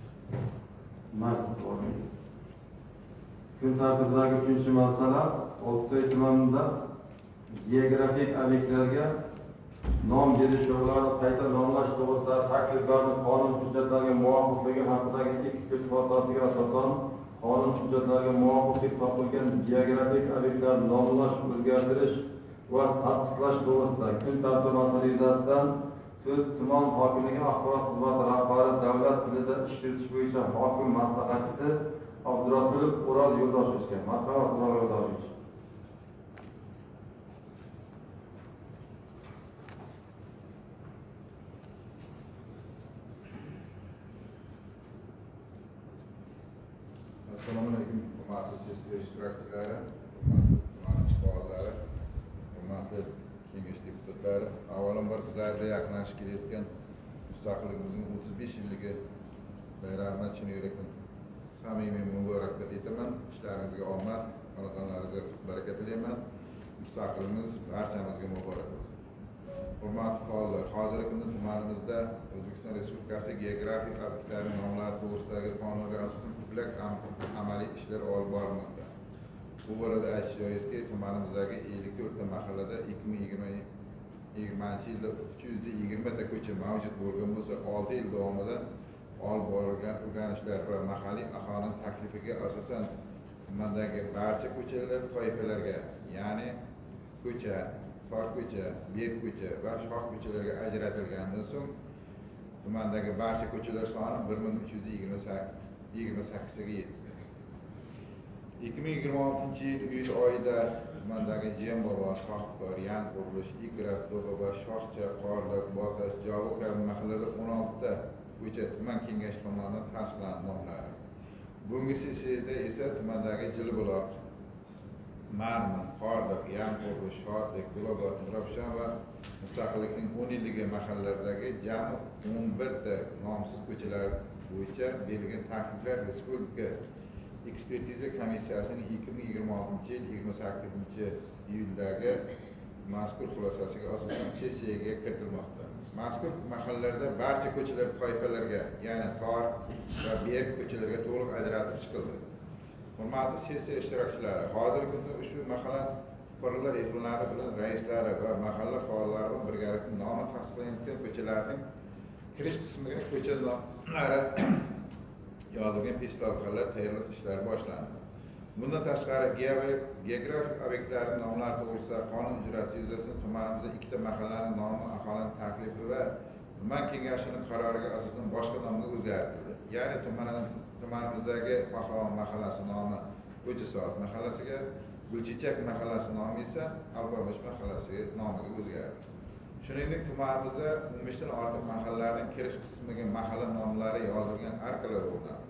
kun tartibidagi 3-masala Oltisoy tumanida geografik obyektlarga nom berish yo'llarini qayta nomlash to'g'risidagi takliflarning qonun hujjatlariga muvofiqligi haqidagi ekspert xulosasiga asosan qonun hujjatlariga muvofiq topilgan geografik obyektlarni nomlash, o'zgartirish va tasdiqlash to'g'risida kun tartibi masalasi yuzasidan so'z tuman hokimligi axborot xizmati rahbari davlat tilida ish yuritish bo'yicha hokim maslahatchisi Abdurasulov Ural Yo'ldoshichga. Marhamat, Ural Yo'ldoshish. Assalomu alaykum, hurmatli sessiya ishtirokchilari, hurmatli tuman faollari, hurmatli kengash deputatlari. Avvalambor sizlarda yaqinlashib kelayotgan mustaqilligimizning 35 yilligi bayramini chin yurakdan samimiy muborakbod etaman. Ishlaringizga omad, xonadonlaringizga baraka tilayman. Mustaqilligimiz barchamizga muborak bo'lsin. Hurmatli faollar, hozirgi kunda tumanimizda O'zbekiston Respublikasi geografik obyektlarning nomlari to'g'risidagi qonunga asosan ko'plab amaliy ishlar olib borilmoqda. Bu borada aytish joizki, tumanimizdagi 54 ta mahallada 2020-yilda 320 ta ko'cha mavjud bo'lgan bo'lsa, 6 yil davomida olib borilgan o'rganishlar va mahalliy aholining taklifiga asosan tumandagi barcha ko'chalar toifalarga, ya'ni ko'cha, tor ko'cha, berk ko'cha va shoh ko'chalarga ajratilgandan so'ng tumandagi barcha ko'chalar soni 1328 taga yetdi. 2026-yil iyul oyida tumandagi Jembovo, Shohkor, Yanqurilish, Igrat, Do'g'aba, Shohcha, Qorliq, Botash, Jovu kabi mahallada 16 ta ko'cha tuman kengashi tomonidan tasdiqlandi nomlari. Bugungi sessiyada esa tumandagi Jilbuloq, Marmin, Qorliq, Yanqurilish, Shodlik, Gulobod, Mirobshan va Mustaqillikning 10 yilligi mahallalaridagi jami 11 ta nomsiz ko'chalar bo'yicha berilgan takliflar Respublika ekspertiza komissiyasining 2026-yil 28-iyuldagi mazkur xulosasiga asosan sessiyaga kiritilmoqda. Mazkur mahallalarda barcha ko'chalar toifalarga, ya'ni tor va berk ko'chalarga to'liq ajratib chiqildi. Hurmatli sessiya ishtirokchilari, hozirgi kunda ushbu mahalla fuqarolar yig'inlari bilan raislari va mahalla faollari bilan birgalikda nomi tasdiqlangan ko'chalarning kirish qismiga ko'cha nomlari yozilgan peshlavhalar tayyorlash ishlari boshlandi. Bundan tashqari geografik obyektlarning nomlari to'g'risida qonun ijrosi yuzasidan tumanimizda 2 ta mahallaning nomi aholining taklifi va tuman kengashining qaroriga asosan boshqa nomga o'zgartirildi. Ya'ni tumanimizdagi Pahlavon mahallasi nomi Xo'jasoat mahallasiga, Gulchechak mahallasi nomi esa Alpomish mahallasiga nomiga o'zgardi. Shuningdek, tumanimizda 15 dan ortiq mahallalarning kirish qismiga mahalla nomlari yozilgan arkalar o'rnadi.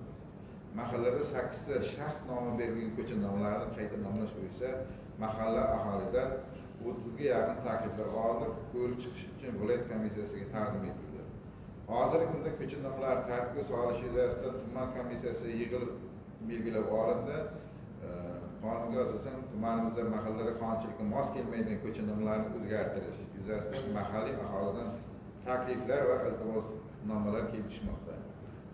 Mahallada 8 ta shaxs nomi berilgan ko'cha nomlarini qayta nomlash bo'yicha mahalla aholidan 30 ga yaqin takliflar olib, ko'rib chiqish uchun viloyat komissiyasiga taqdim etildi. Hozirgi kunda ko'cha nomlari tartibga solish yuzasidan tuman komissiyasi yig'ilib belgilab olindi. Qonunga asosan tumanimizda mahallalar qonunchilikka mos kelmaydigan ko'cha nomlarini o'zgartirish yuzasidan mahalliy aholidan takliflar va iltimosnomalar kelib tushmoqda.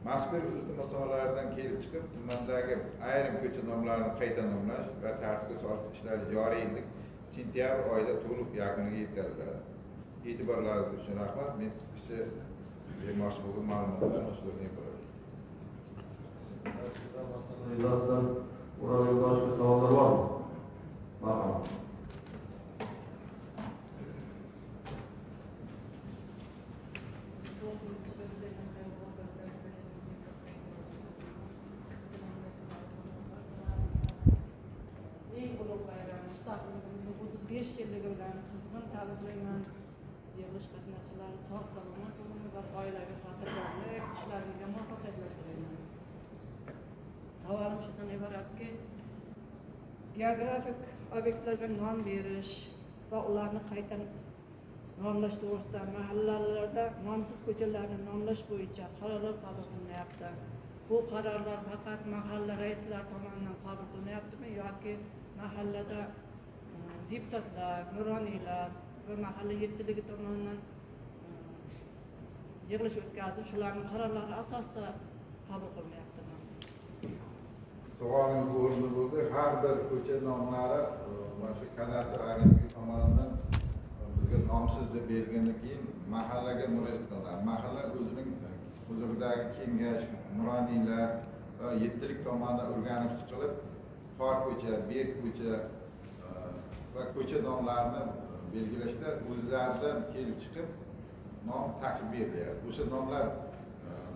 Mazkur iltimosnomalardan kelib chiqib, tumandagi ayrim ko'cha nomlarini qayta nomlash va tartibga solish ishlari joriy yilning sentyabr oyida to'liq yakuniga yetkaziladi. E'tiborlaringiz uchun rahmat. Men qisqacha bermoqchi bo'lgan ma'lumotlarni o'zimizga qo'yaman. Yuzasidan Ural Yo'ldoshichga savollar bormi? Marhamat. Eng ulug' bayram mustaqilligimizning 35 yilligi bilan qizg'in tabriklayman. Yig'ilish qatnashchilari sog' salomat bo'lin va oilaviy xotirjamlik, ishlaringizga muvaffaqiyatlar tilayman. Savolim shundan iboratki, geografik obyektlarga nom berish va ularni qayta nomlash to'g'risida mahallalarda nomsiz ko'chalarni nomlash bo'yicha qarorlar qabul qilinyapti. Bu qarorlar faqat mahalla raislari tomonidan qabul qilinyaptimi yoki mahallada deputatlar, nuroniylar va mahalla yetkiligi tomonidan yig'ilish o'tkazib, shularning qarorlari asosida qabul qilinyaptimi? Savolingiz o'rinli bo'ldi. Har bir ko'cha nomlari mana shu kadastr agentligi tomonidan bizga nomsiz deb berilgandan keyin mahallaga murojaat qilinadi. Mahalla o'zining huzuridagi kengash, nuroniylar va yettilik tomonidan o'rganib chiqilib, tor ko'cha, berk ko'cha va ko'cha nomlarini belgilashda o'zlaridan kelib chiqib nom taklif beriladi. O'sha nomlar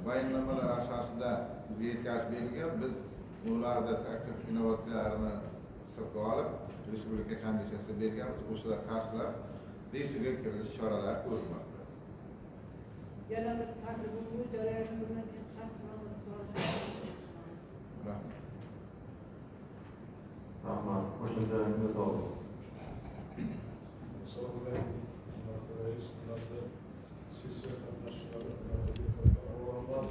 bayonnomalar asosida bizga yetkazib berilgan. Biz ularda taklif innovatsiyalarini hisobga olib, respublika komissiyasi berganmiz. O'shalar tasdiqlab, reyestrga kiritish choralari ko'rilmoqda. Yana bir taklifim bu jarayonni bundan keyin qattiq nazorat qilishni Rahmat. Qo'shimchalarimiz oldi. Assalomu alaykum. Rais, hurmatli sessiya qatnashchilari, avvalambor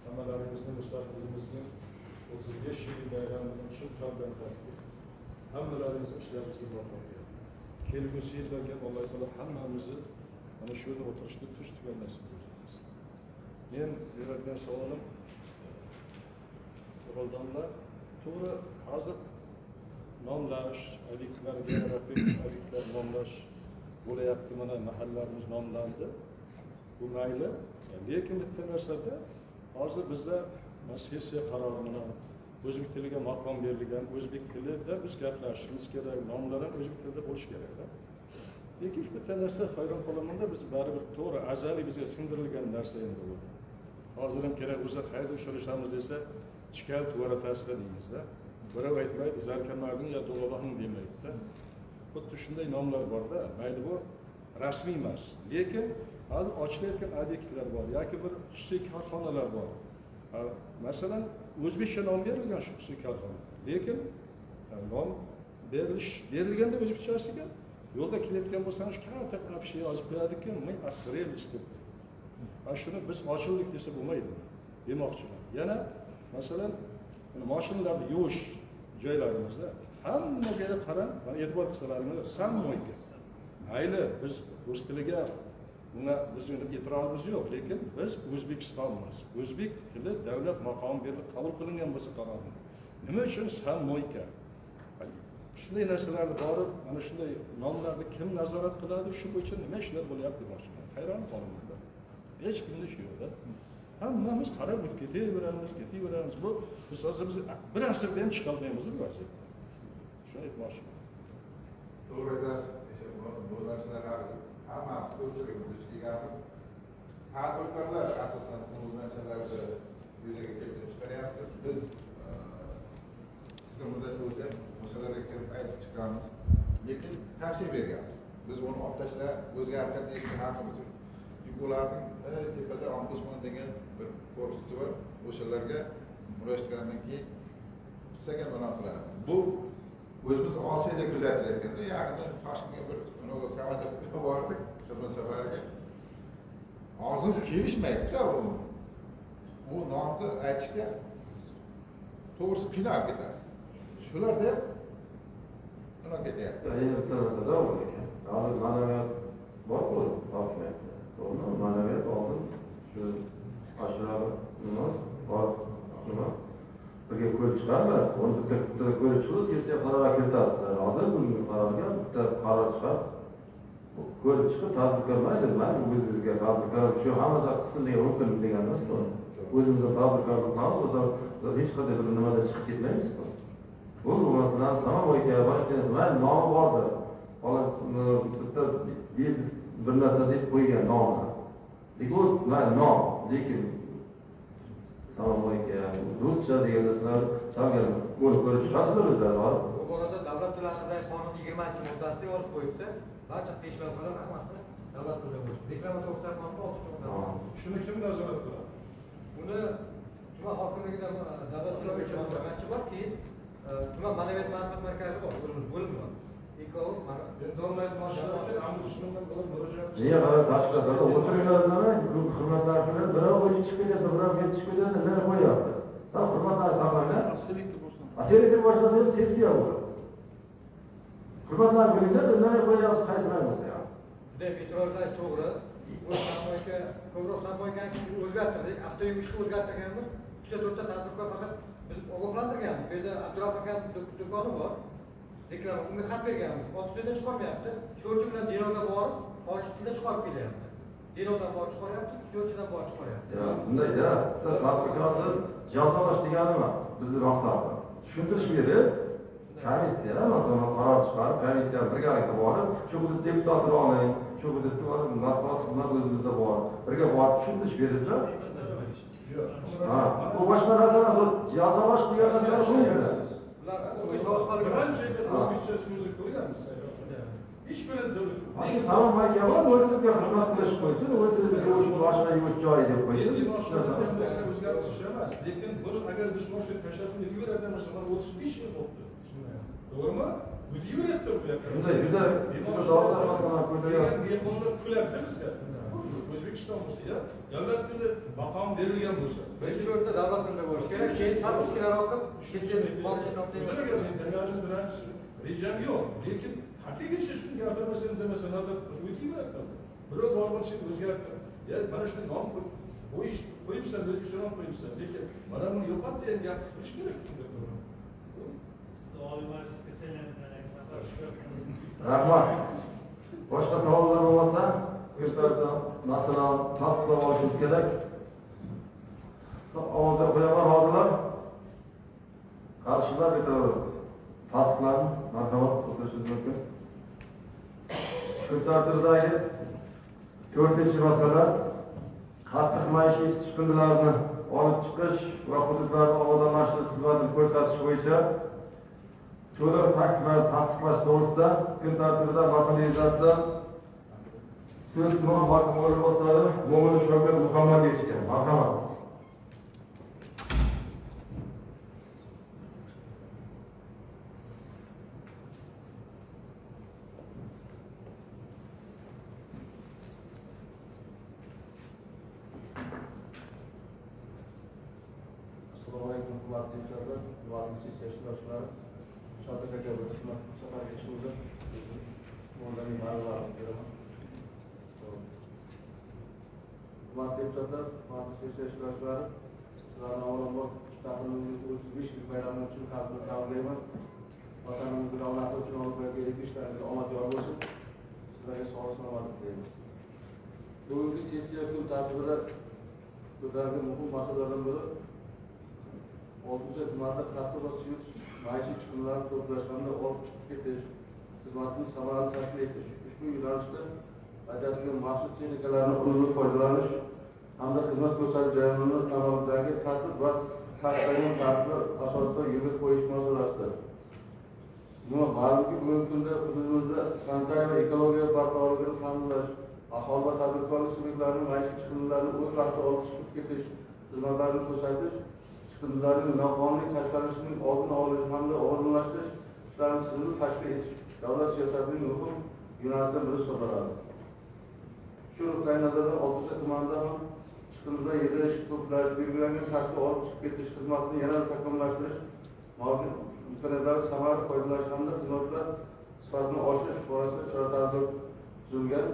hammalaringizni mustaqilligimizni 35 yil bayramini shu qalbdan tashkil. Hammalaringiz ishlaringizda muvaffaqiyat. Kelgusi yillarga Alloh taolo hammamizni mana shu yerda o'tirishni tush-tugal nasib qilsin. Men beradigan savolim Qur'onda to'g'ri hozir nomlash, adiklar, adiklar nomlash bo'layapti, mana mahallalarimiz nomlandi. Bu mayli, lekin bitta narsada hozir bizda sessiya qarori bilan o'zbek tiliga maqom berilgan, o'zbek tilida biz gaplashishimiz kerak, nomlar ham o'zbek tilida bo'lishi kerak. Lekin bitta narsa hayron qolamanda, biz baribir to'g'ri azaliy bizga singdirilgan narsa endi bu. Hozir ham kerak bo'lsa qayerda uchrashamiz desa, shikayat varatasida deymizda. Birov aytmaydi, Zarkanlarning yo Do'labaning demaydi-da. Xuddi shunday nomlar bor-da, mayli bu rasmiy emas. Lekin hozir ochilayotgan obyektlar bor yoki bir xususiy korxonalar bor. Masalan, o'zbekcha nom berilgan shu xususiy korxona. Lekin nom berilganda o'zbekchasiga yo'lda kelayotgan bo'lsangiz katta qapishga yozib qo'yadiki, men axirelist deb. Mana shuni biz ochildik desa bo'lmaydi. Demoqchiman. Yana masalan, mashinalarni yuvish joylarimizda hammaga qarang, mana e'tibor qilsalaringiz, sammoyga. Mayli biz rus tiliga buna bizning e'tirozimiz yo'q, lekin biz O'zbekistonmiz. O'zbek tili davlat maqomi berilib qabul qilingan bo'lsa qarorni. Nima uchun sammoyga? Shunday narsalarni borib, mana shunday nomlarni kim nazorat qiladi, shu bo'yicha nima ishlar bo'lyapti demoqchiman. Hayron qolaman. Hech kimda shu yo'q-da. Hammamiz qarab ketaveramiz. Bu biz hozir bir asrdan chiqa olmaymiz bu vaziyat. Shuni aytmoqchiman. To'g'ri aytasiz. Bu narsalar hamma ko'pchiligimiz duch kelganmiz. Tadbirkorlar asosan bu narsalarni yuzaga keltirib chiqaryapti. Biz qisqa muddat bo'lsa o'shalarga kirib aytib chiqamiz. Lekin tavsiya berganmiz. Biz uni olib tashlab o'zgartirib deyishga haqimiz yo'q. Ularning tepada ombudsman degan bir korpusi bor. O'shalarga murojaat qilgandan keyin qisqaga bino qiladi. Bu o'zimiz Osiyoda kuzatilayotganda, yaqinda Toshkentga bir ko'nog'ga bordik, xizmat safariga. Og'zimiz kelishmaydi-da bu nomni aytishga to'g'risi qiynalib ketasiz. Shularda nima ketyapti? Endi bitta narsa bor ekan. Hozir ma'naviyat bor-ku, hokimiyatda. To'g'rimi? Ma'naviyat oldin shu ashralar nima bor, nima birga ko'rib chiqarmiz. Uni bitta ko'rib chiqib, sessiya qaror kiritasiz. Hozir bugungi qarorga bitta qaror chiqib, ko'rib chiqib tadbirkor mayli, o'zimizga tadbirkor shu hammasi qismligi mumkin deganmiz-ku. O'zimizga tadbirkorlik qilamiz, hech qanday bir nimada chiqib ketmaymiz-ku. Bu masalan samovoyga boshqa narsa nomi bordir. Hozir bitta biznes bir narsa deb qo'ygan nomni. Lekin nom, lekin samovoyga ruscha degan narsalar salgan ko'rib chiqasizlar o'zlari. Bu borada davlat tili haqidagi qonun 20-moddasida yozib qo'yibdi. Barcha peshlavhalar hammasi davlat tilida bo'ladi. Deklarator qonuni 6-moddasi. Shuni kim nazorat qiladi? Buni tuman hokimligida davlat tili bo'yicha nazoratchi bor, keyin tuman ma'naviyat ma'rifat markazi bor, bo'lim bor. Ikkovi mana Donlayt mashinalar ombudsmandan bo'lib murojaat Niye kadar taşkada oturuyorlar hürmetler bilen birov o'zi chiqib ketsa, birov kelib chiqib ketsa, nima qo'yapmiz? Sal hurmatlar saqlanglar. Asillikni boshqasi ham sessiya bu. Hurmatlar bilan nima qo'yapmiz, qaysilar bo'lsa ham. Juda e'tirozlar to'g'ri. o'z samboyga ko'proq samboyga o'zgartirdik. Avtoyumushni o'zgartirganmiz. 3-4 ta tadbirkor faqat biz ogohlantirganmiz. Bu yerda Abdurahim aka do'koni bor. Reklama unga xat berganmiz. 600 chiqarmayapti. Shu uchun bilan Dinoga borib, Toshkentda chiqarib kelyapti. Dinodan borib chiqaryapti, Toshkentdan borib chiqaryapti. Bundayda tadbirkorni jazolash degani emas, bizning maqsadimiz. Tushuntirish berib, komissiya masalan qaror chiqarib, komissiya birgalikda borib, shu hudud deputatini oling, shu hududda matbuot xizmat o'zimizda bor. Birga borib tushuntirish beringizlar. Bu boshqa narsalar jazolash degan narsani qo'yinglar. O'zbekcha so'zi ko'rganmiz. Hech bir davlat. Shu salom makama o'zimizga xizmat qilish qo'ysin, o'zimizga yo'sh boshqa yo'sh joy deb qo'ysin. O'zgartirish emas, lekin buni agar biz mashina tashlab yuboradigan narsalar 35 yil bo'ldi. To'g'rimi? Bu yuboradi bu yoqqa. Shunday juda dollar masalan ko'taryapti. Mehmonlar kulyapti bizga. O'zbekiston bo'lsa, davlat tili maqom berilgan bo'lsa, Birinchi o'rinda davlat tilida bo'lishi kerak. Keyin sarfislar olib, rejam yo'q. Lekin haqiqiy shuni gapirmasangiz demasa nazar o'tiyveradi. Birov bor bo'lsa o'zgartdi. Mana shuni nom qo'yibsan, o'zbekcha nom qo'yibsan. Lekin mana buni yo'qot degan gap qilish kerak. Oliy Majlisga saylangan Rahmat. Boshqa savollar bo'lmasa, ko'rsatdi. Masalan, tasdiqlab olishimiz kerak. Ovozga qo'yaman hozirlar. Qarshilar bitta tasdiqlarni marhamat o'tirishingiz mumkin. Shu tartibdagi 4-masala qattiq maishiy chiqindilarni olib chiqish va hududlarni obodonlashtirish xizmatini ko'rsatish bo'yicha to'liq tasdiqlash to'g'risida kun tartibida masala yuzasidan so'z tuman hokimi o'rinbosari Mo'min Shavkat Muhammadovich ekan. Marhamat. Assalomu alaykum, hurmatli deputatlar, hurmatli sessiya ishtirokchilari. Shavkat aka bir xizmat safarga chiqdi. O'rniga ma'lumotlar beraman. Hurmatli deputatlar, hurmatli sessiya ishtirokchilari, sizlarni avvalambor taqdirning 35 yil bayrami uchun tabriklayman. Vatanimizni davlati uchun olib bergan ishlaringiz omad yor bo'lsin. Sizlarga sog'lik salomatlik tilayman. Bugungi sessiya kun tartibida ko'tarilgan muhim masalalardan biri Oltmish tumanida qattiq va suyuq maishiy chiqindilarni to'plash hamda olib chiqib ketish xizmatini samarali tashkil etish, ushbu yo'nalishda ajratilgan maxsus texnikalarni unumli foydalanish hamda xizmat ko'rsatish jarayonini amalidagi tartib va tasdiqlangan tartiblar asosida yo'lga qo'yish masalasida. Ma'lumki, bugungi kunda hududimizda sanitariya va ekologiya barqarorligini ta'minlash, aholi va tadbirkorlik subyektlarining maishiy chiqindilarni o'z vaqtida olib chiqib ketish xizmatlarini ko'rsatish, chiqindilarning noqonuniy tashqarilishining oldini olish hamda oldinlashtirish ishlarini tizimli tashkil etish davlat siyosatining muhim yo'nalishlaridan biri hisoblanadi. Shu nuqtai nazardan Oltmish tumanida ham chiqindilar yig'ish, to'plash, belgilangan tartibda olib chiqib ketish xizmatini yanada takomillashtirish, mavjud imkoniyatlardan samarali foydalanish hamda xizmatlar sifatini oshirish borasida chora-tadbir tuzilgan.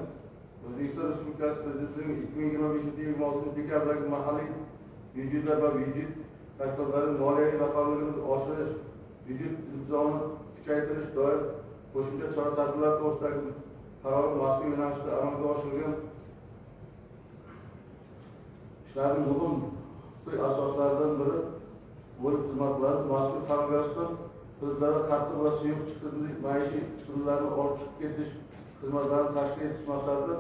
O'zbekiston Respublikasi Prezidentining 2025-26 dekabrdagi mahalliy byudjetlar va byudjet tashkilotlarining moliyaviy raqamligini oshirish, byudjet intizomini kuchaytirish doir qo'shimcha chora-tadbirlar to'g'risidagi qaror mazkur yo'nalishda amalga oshirilgan ishlarning muhim asoslaridan biri bo'lib xizmatlar mazkur qarorga asosan hududlarda qattiq va suyuq maishiy chiqindilarni olib chiqib ketish xizmatlarini tashkil etish maqsadida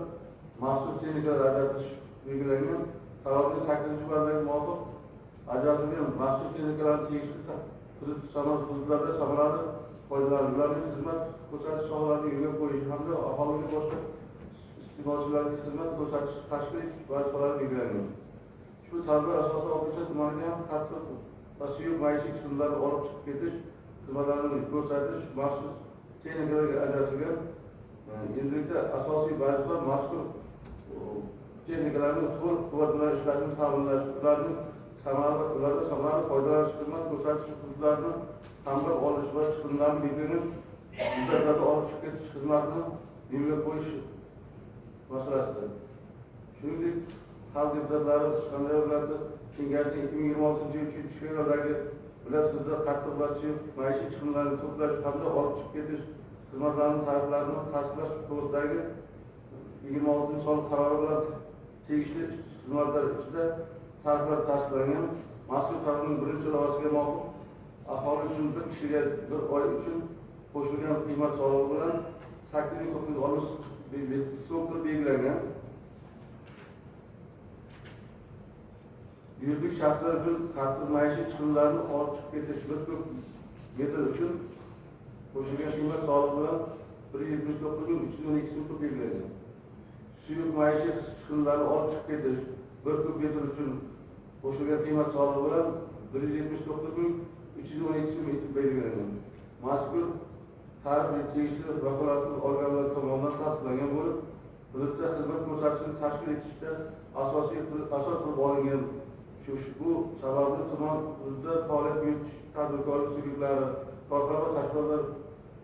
maxsus texnikalar ajratish belgilangan. Qarorning 8-bandga muvofiq ajratilgan maxsus texnikalarni tegishli hududlarda samarali foydalanib, ularning xizmat ko'rsatish sohalarini yo'lga qo'yish hamda aholiga boshqa iste'molchilarga xizmat ko'rsatish tashkil etish vazifalari belgilangan. Shu tadbir asosida Oltmish tumaniga ham qattiq va suyuq maishiy chiqindilarni olib chiqib ketish xizmatlarini ko'rsatish maxsus texnikalarga ajratilgan. Endilikda asosiy vazifalar mazkur texnikalarni to'liq quvvat bilan ishlashni ta'minlash, ularning samarali foydalanish, xizmat ko'rsatish hududlarini qamrab olish va chiqindilarni belgilangan muddatlarda olib chiqib ketish xizmatini yo'lga qo'yish masalasida. Shuningdek, xalq deputatlari qanday bo'ladi? Kengashning 2026-yil 3-fevraldagi Bilasizda qattiq va suyuq maishiy chiqimlarni to'plash hamda olib chiqib ketish xizmatlarining tariflarini tasdiqlash to'g'risidagi 26-son qarori bilan tegishli xizmatlar ichida tariflar tasdiqlangan. Mazkur qarorning birinchi loyihasiga muvofiq aholi uchun bir kishiga bir oy uchun qo'shilgan qiymat solig'i bilan 8,960 so'm belgilangan. Yuridik shaxslar uchun qattiq maishiy chiqimlarni olib chiqib ketish bir kub metr uchun qo'shilgan qiymat solig'i bilan 179,312 so'm belgilangan. Suyuq maishiy chiqimlarni olib chiqib ketish bir kub metr uchun qo'shilgan qiymat solig'i bilan 179,312 so'm etib belgilangan. Mazkur tarif tegishli vakolatli organlar tomonidan tasdiqlangan bo'lib, hududda xizmat ko'rsatishni tashkil etishda asos qilib olingan. Bu sababli tuman hududida faoliyat yuritish tadbirkorlik sub'ektlari, korxona va tashkilotlar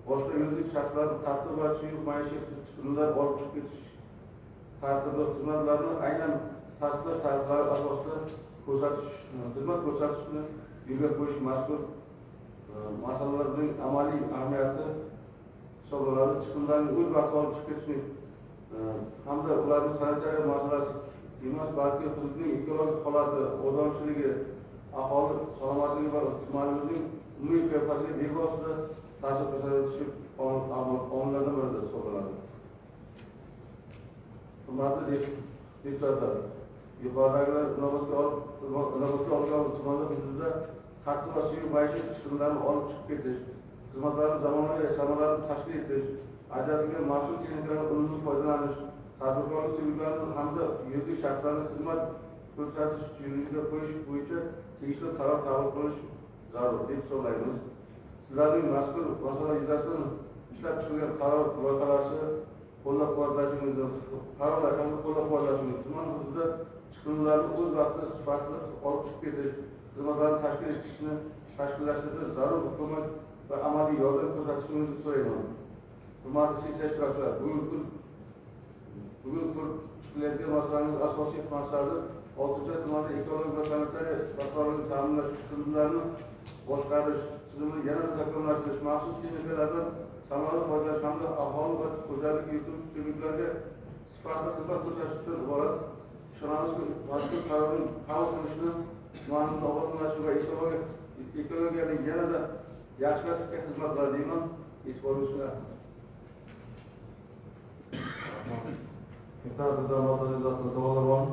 boshqa yuridik shaxslarni qattiq va suyuq maishiy chiqimlar olib chiqib ketish tartibi xizmatlarini aynan tasdiqlash tariflari asosida xizmat ko'rsatishni yo'lga qo'yish mazkur masalalarning amaliy ahamiyati hisoblanadi. Chiqimlarning o'z vaqtida olib chiqib ketishni hamda ularning sanitariya masalasi emas, balki hududning ekologik holati, odamchiligi, aholi salomatligi va tumanimizning umumiy kayfiyatiga bevosita ta'sir ko'rsatishi omillardan biridir hisoblanadi. Hurmatli deputatlar, yuqoridagilar inobatga olingan tumanda hududida qattiq va suyuq maishiy chiqimlarni olib chiqib ketish, xizmatlarni zamonaviy samarali tashkil etish, ajratilgan maxsus texnikalardan unumli foydalanish, tadbirkorlik sub'ektlarini hamda yuridik shaxslarni xizmat ko'rsatish yo'lga qo'yish bo'yicha tegishli qaror qabul qilish zarur deb hisoblaymiz. Sizlarning mazkur masala yuzasidan ishlab chiqilgan qaror loyihalari qo'llab-quvvatlashingizni, tuman hududida chiqimlarni o'z vaqtida sifatli olib chiqib ketish, xizmatlarni tashkil etishni tashkillashtirishda zarur hukumat va amaliy yordam ko'rsatishingizni so'rayman. Hurmatli sessiya ishtirokchilari, bugun ko'rib chiqilayotgan masalaning asosiy maqsadi Olticha tumanda ekologik va sanitariya barqarorligini ta'minlash, chiqimlarni boshqarish tizimini yanada takomillashtirish, maxsus texnikalardan samarali foydalanish hamda aholi va xo'jalik yurituvchi subyektlarga sifatli xizmat ko'rsatishdan iborat. Ishonamizki, mazkur qarorning qabul qilishni tumanimizni obodonlash va ekologiyani yanada yaxshilashga xizmatlar deyman. E'tiboringizni rahmat. Deputatlar masala yuzasidan savollar bormi?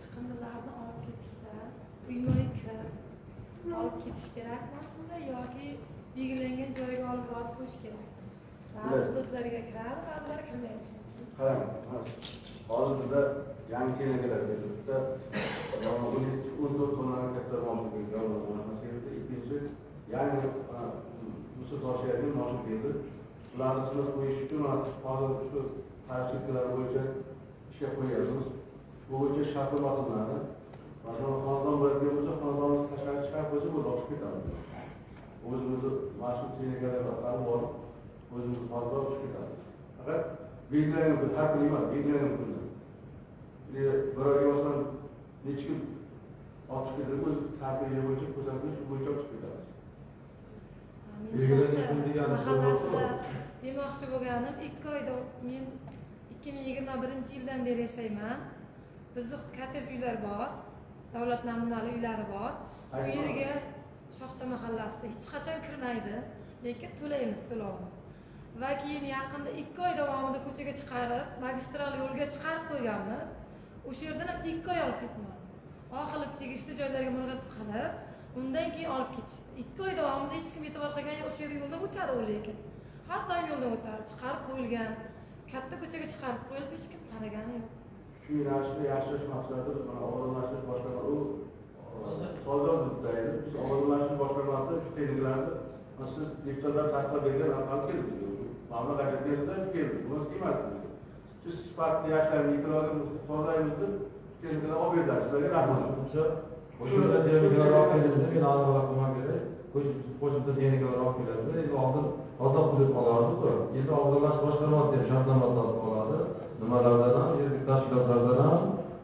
Chiqindilarni olib ketishda uyma-uy olib ketish kerakmasmi yoki belgilangan joyga olib borib qo'yish kerak? Ba'zi hududlarga kiradi, ba'zilar kirmaydi. Qarang, hozir bizda yangi texnikalar keldi. 14 tonnadan katta mashina keldi. Ikkinchi yangi musul toshiyadigan mashina keldi. Ularni sinab qo'yish uchun hozir shu tartiblar bo'yicha ishga qo'yamiz. Bu bo'yicha shartnoma qilinadi. Masalan, xonadon bo'lgan bo'lsa, xonadonni tashqariga chiqarib qo'ysa bo'ladi, olib ketamiz. O'zimizni mashhur texnikalar bor, o'zimiz xonadon olib ketamiz. Faqat belgilangan har kuni emas, belgilangan kunda. Bir oyga masalan necha kun olib chiqib o'z tarbiya bo'yicha ko'rsatkich bo'yicha olib ketamiz. Mahallasida demoqchi bo'lganim 2 oyda men 2021-yildan beri yashayman. Bizda kottej uylar bor, davlat namunali uylari bor. Bu yerga Shoxcha mahallasida hech qachon kirmaydi, lekin to'laymiz to'lovni. Va keyin yaqinda 2 oy davomida ko'chaga chiqarib, magistral yo'lga chiqarib qo'yganmiz. O'sha yerdan ham 2 oy olib ketmadi. Oxirgi tegishli joylarga murojaat qilib, undan keyin olib ketishdi. 2 oy davomida hech kim e'tibor qilgan o'sha yo'ldan o'tadi u lekin. Har doim yo'ldan o'tadi, chiqarib qo'yilgan. Katta ko'chaga chiqarib qo'yilib, hech kim qaragani yo'q. Shu yo'nalishni yaxshilash maqsadida obodonlashtirish boshqarma u hozir bizdaydi. Biz obodonlashtirish boshqarmasida shu texnikalarni siz deputatlar tasdiqlab bergan raqam keldi. Ma'lumot agentligida shu keldi. Buni emas. Siz sifatli yaxshilarni ekologik to'g'rilaymiz deb texnikalar olib berdilar. Sizlarga rahmat. Qo'shimcha texnikalar olib kelindi. Men aniqroq qilmam kerak. Qo'shimcha texnikalar olib kelindi. Endi oldin toza hudud olardi-ku. Endi obodonlashtirish boshqarmasi ham shartnoma asosida oladi. Nimalardan ham, yuridik tashkilotlardan ham,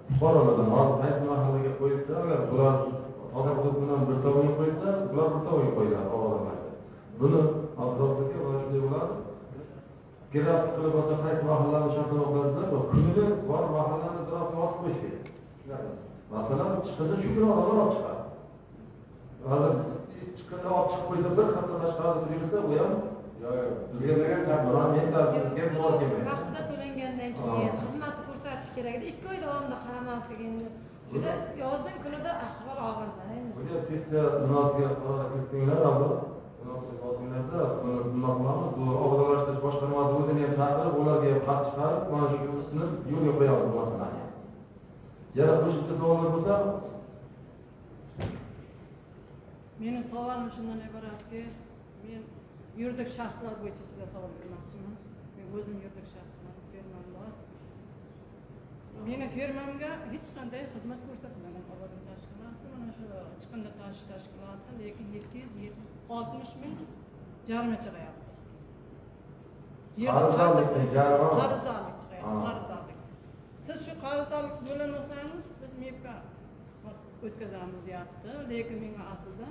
fuqarolardan ham qaysi mahallaga qo'yilsa, agar bular toza hudud bilan bir tomonga qo'yilsa, bular bir tomonga qo'yiladi obodonlashdi. Buni asoslikka mana shunday bo'ladi. Grafiz qilib olsa qaysi mahallani shartnoma qilasizlar, kuniga bor mahallani grafga osib qo'yish kerak. Masalan, chiqindi shu kuni odamlar olib chiqadi. Hozir chiqindi olib chiqib qo'ysa bir hafta tashqarida turilsa, bu ham bizga bergan kartlar endi sizga to'g'ri kelmaydi. Vaqtida to'langandan keyin xizmatni ko'rsatish kerak edi. 2 oy davomida qaramaslik endi juda yozning kunida ahvol og'irda endi. Bu ham sessiya nimasiga qaror kiritdinglar, albatta. Hozirlarda nima qilamiz? Bu obodonlashtirish boshqarmasi o'zini ham chaqirib, ularga ham xat chiqarib, mana shuni yo'lga qo'yamiz masalani. Yana qo'shimcha savollar bo'lsa, Meni savolim shundan iboratki, men yuridik shaxslar bo'yicha sizga savol bermoqchiman. Men o'zim yuridik shaxsman, fermam bor. Meni fermamga hech qanday xizmat ko'rsatmagan obodon tashkiloti, mana shu chiqindi tashish tashkiloti, lekin 760 ming jarima chiqyapti. Qarzdorlik chiqyapti. Qarzdorlik. Siz shu qarzdorlik to'lamasangiz, biz MEPga o'tkazamiz deyapti, lekin menga aslida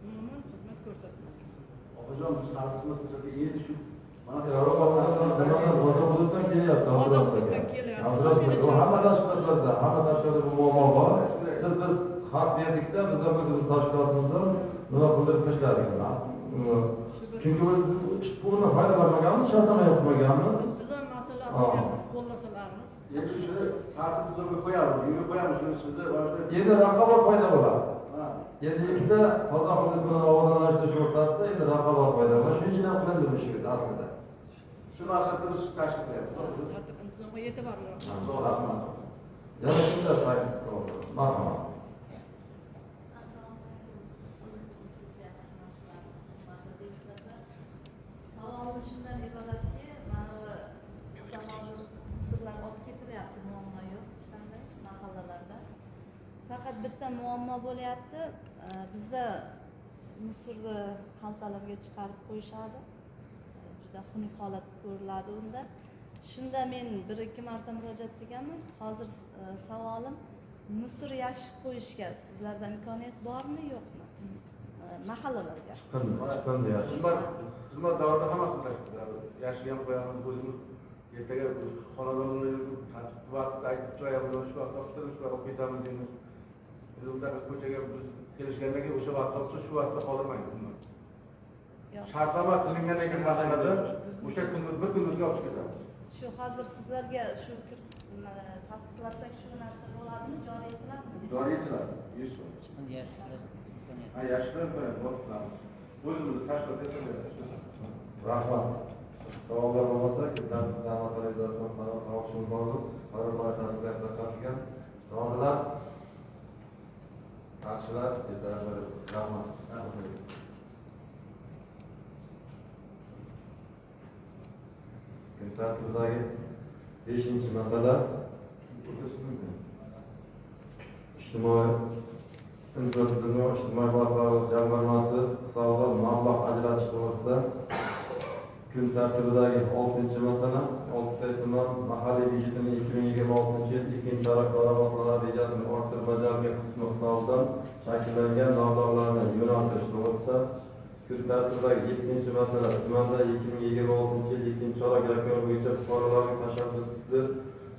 umuman xizmat ko'rsatmagan. Opajon, biz xalq xizmat ko'rsatib endi shu mana hududdan kelyapti. Hamma tashkilotlarda, hamma tashkilotlarda bu muammo bor. Siz biz haq berdikda, biz ham o'zimiz tashkilotimizdan nima qilib tashladik. Chunki biz buni foydalanmaganmiz, shartnoma yo'qmaganmiz. Tizim masalasini qo'llasalarmiz. endi shuni tartib tuzumga qo'yamiz, yo'lga qo'yamiz shuni sizni endi raqobat paydo bo'ladi. Endi ikkita toza hudud bilan obodonlashtirish o'rtasida endi raqobat paydo bo'ladi. Shuning uchun ham qilindirilishi kerak aslida. Shu maqsadda biz tashkil qilyapmiz. Tizimga e'tibor beramiz. Rahmat. Yana shunday savol. Marhamat. Savolim shundan iboratki, mana bu islomozor usullar olib ketilyapti, muammo yo'q hech qanday mahallalarda. Faqat bitta muammo bo'lyapti. Bizda musorni xaltalarga chiqarib qo'yishadi. Juda xunuk holat ko'riladi unda. Shunda men 1-2 marta murojaat qilganman. Hozir savolim musor yashib qo'yishga sizlarda imkoniyat bormi, yo'qmi? Mahallalarga. Xizmat davrida hammasini yashil ham qo'yamiz, o'zimiz ertaga xonadonlarni vaqtida aytib turamiz, shu vaqtda shu vaqtda ketamiz deymiz. Biz unaqa ko'chaga biz kelishgandan keyin o'sha vaqtda olsa shu vaqtda qolmaymiz. Shartnoma qilingandan keyin mahallada o'sha kunni bir kunduzga olib ketamiz. Shu hozir sizlarga shu tasdiqlasak shu narsa bo'ladimi, joriy etiladimi? Joriy etiladi. Yashillar bilan bo'lamiz. O'zimizni tashkil etamiz. Rahmat. Savollar bo'lmasa, ketdan masala yuzasidan qaror qilishimiz lozim. Qaror loyihasiga tarqatilgan. Rozilar, qarshilar, rahmat. Kun tartibidagi 5-masala ijtimoiy infratuzilma ijtimoiy barqarorlik jamg'armasi hisobidan mablag' ajratish to'g'risida kun tartibidagi 6-masala Oltisaid tuman mahalliy byudjetining 2026 yil 2-chorak daromadlar rejasini orttirib bajarilgan qismi hisobidan shakllangan mablag'larni yo'naltirish to'g'risida kun tartibidagi 7-masala tumanda 2026 yil 2-chorak yakuni bo'yicha fuqarolarning tashabbusi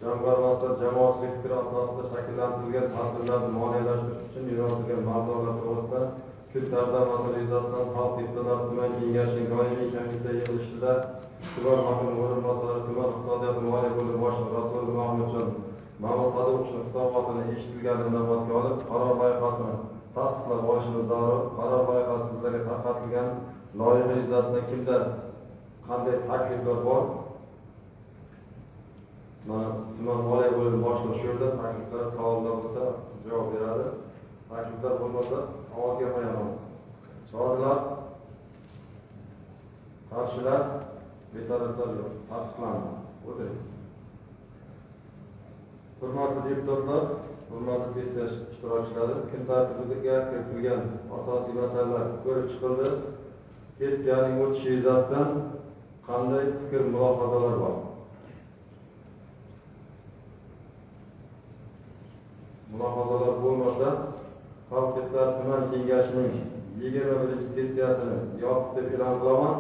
jamg'armalar jamoatchilik fikri asosida shakllantirilgan tadbirlarni moliyalashtirish uchun yo'naltirilgan mablag'lar to'g'risida kun tartib masala yuzasidan xalq deputatlari tuman kengashining doimiy komissiya yig'ilishida tuman hokimi o'rinbosari tuman iqtisodiyot moliya bo'limi boshlig'i Rasulov Mahmudjon Mamad Sadiqovning hisobotini eshitilganini inobatga olib, qaror loyihasini tasdiqlab olishimiz zarur. Qaror loyihasi sizlarga tarqatilgan. Loyiha yuzasidan kimda qanday takliflar bor? Mana tuman moliya bo'limi boshlig'i shu yerda takliflar, savollar bo'lsa javob beradi. Takliflar bo'lmasa ovozga qo'yaman. Rozilar, qarshilar, betaraflar yo'q. Tasdiqlandi. O'tiring. Hurmatli deputatlar, hurmatli sessiya ishtirokchilari, kun tartibiga kiritilgan asosiy masalalar ko'rib chiqildi. sessiyaning o'tishi yuzasidan qanday fikr mulohazalar bor? Mulohazalar bo'lmasa, Xalq deputat tuman kengashining 21 sessiyasini yopiq deb e'lon qilaman.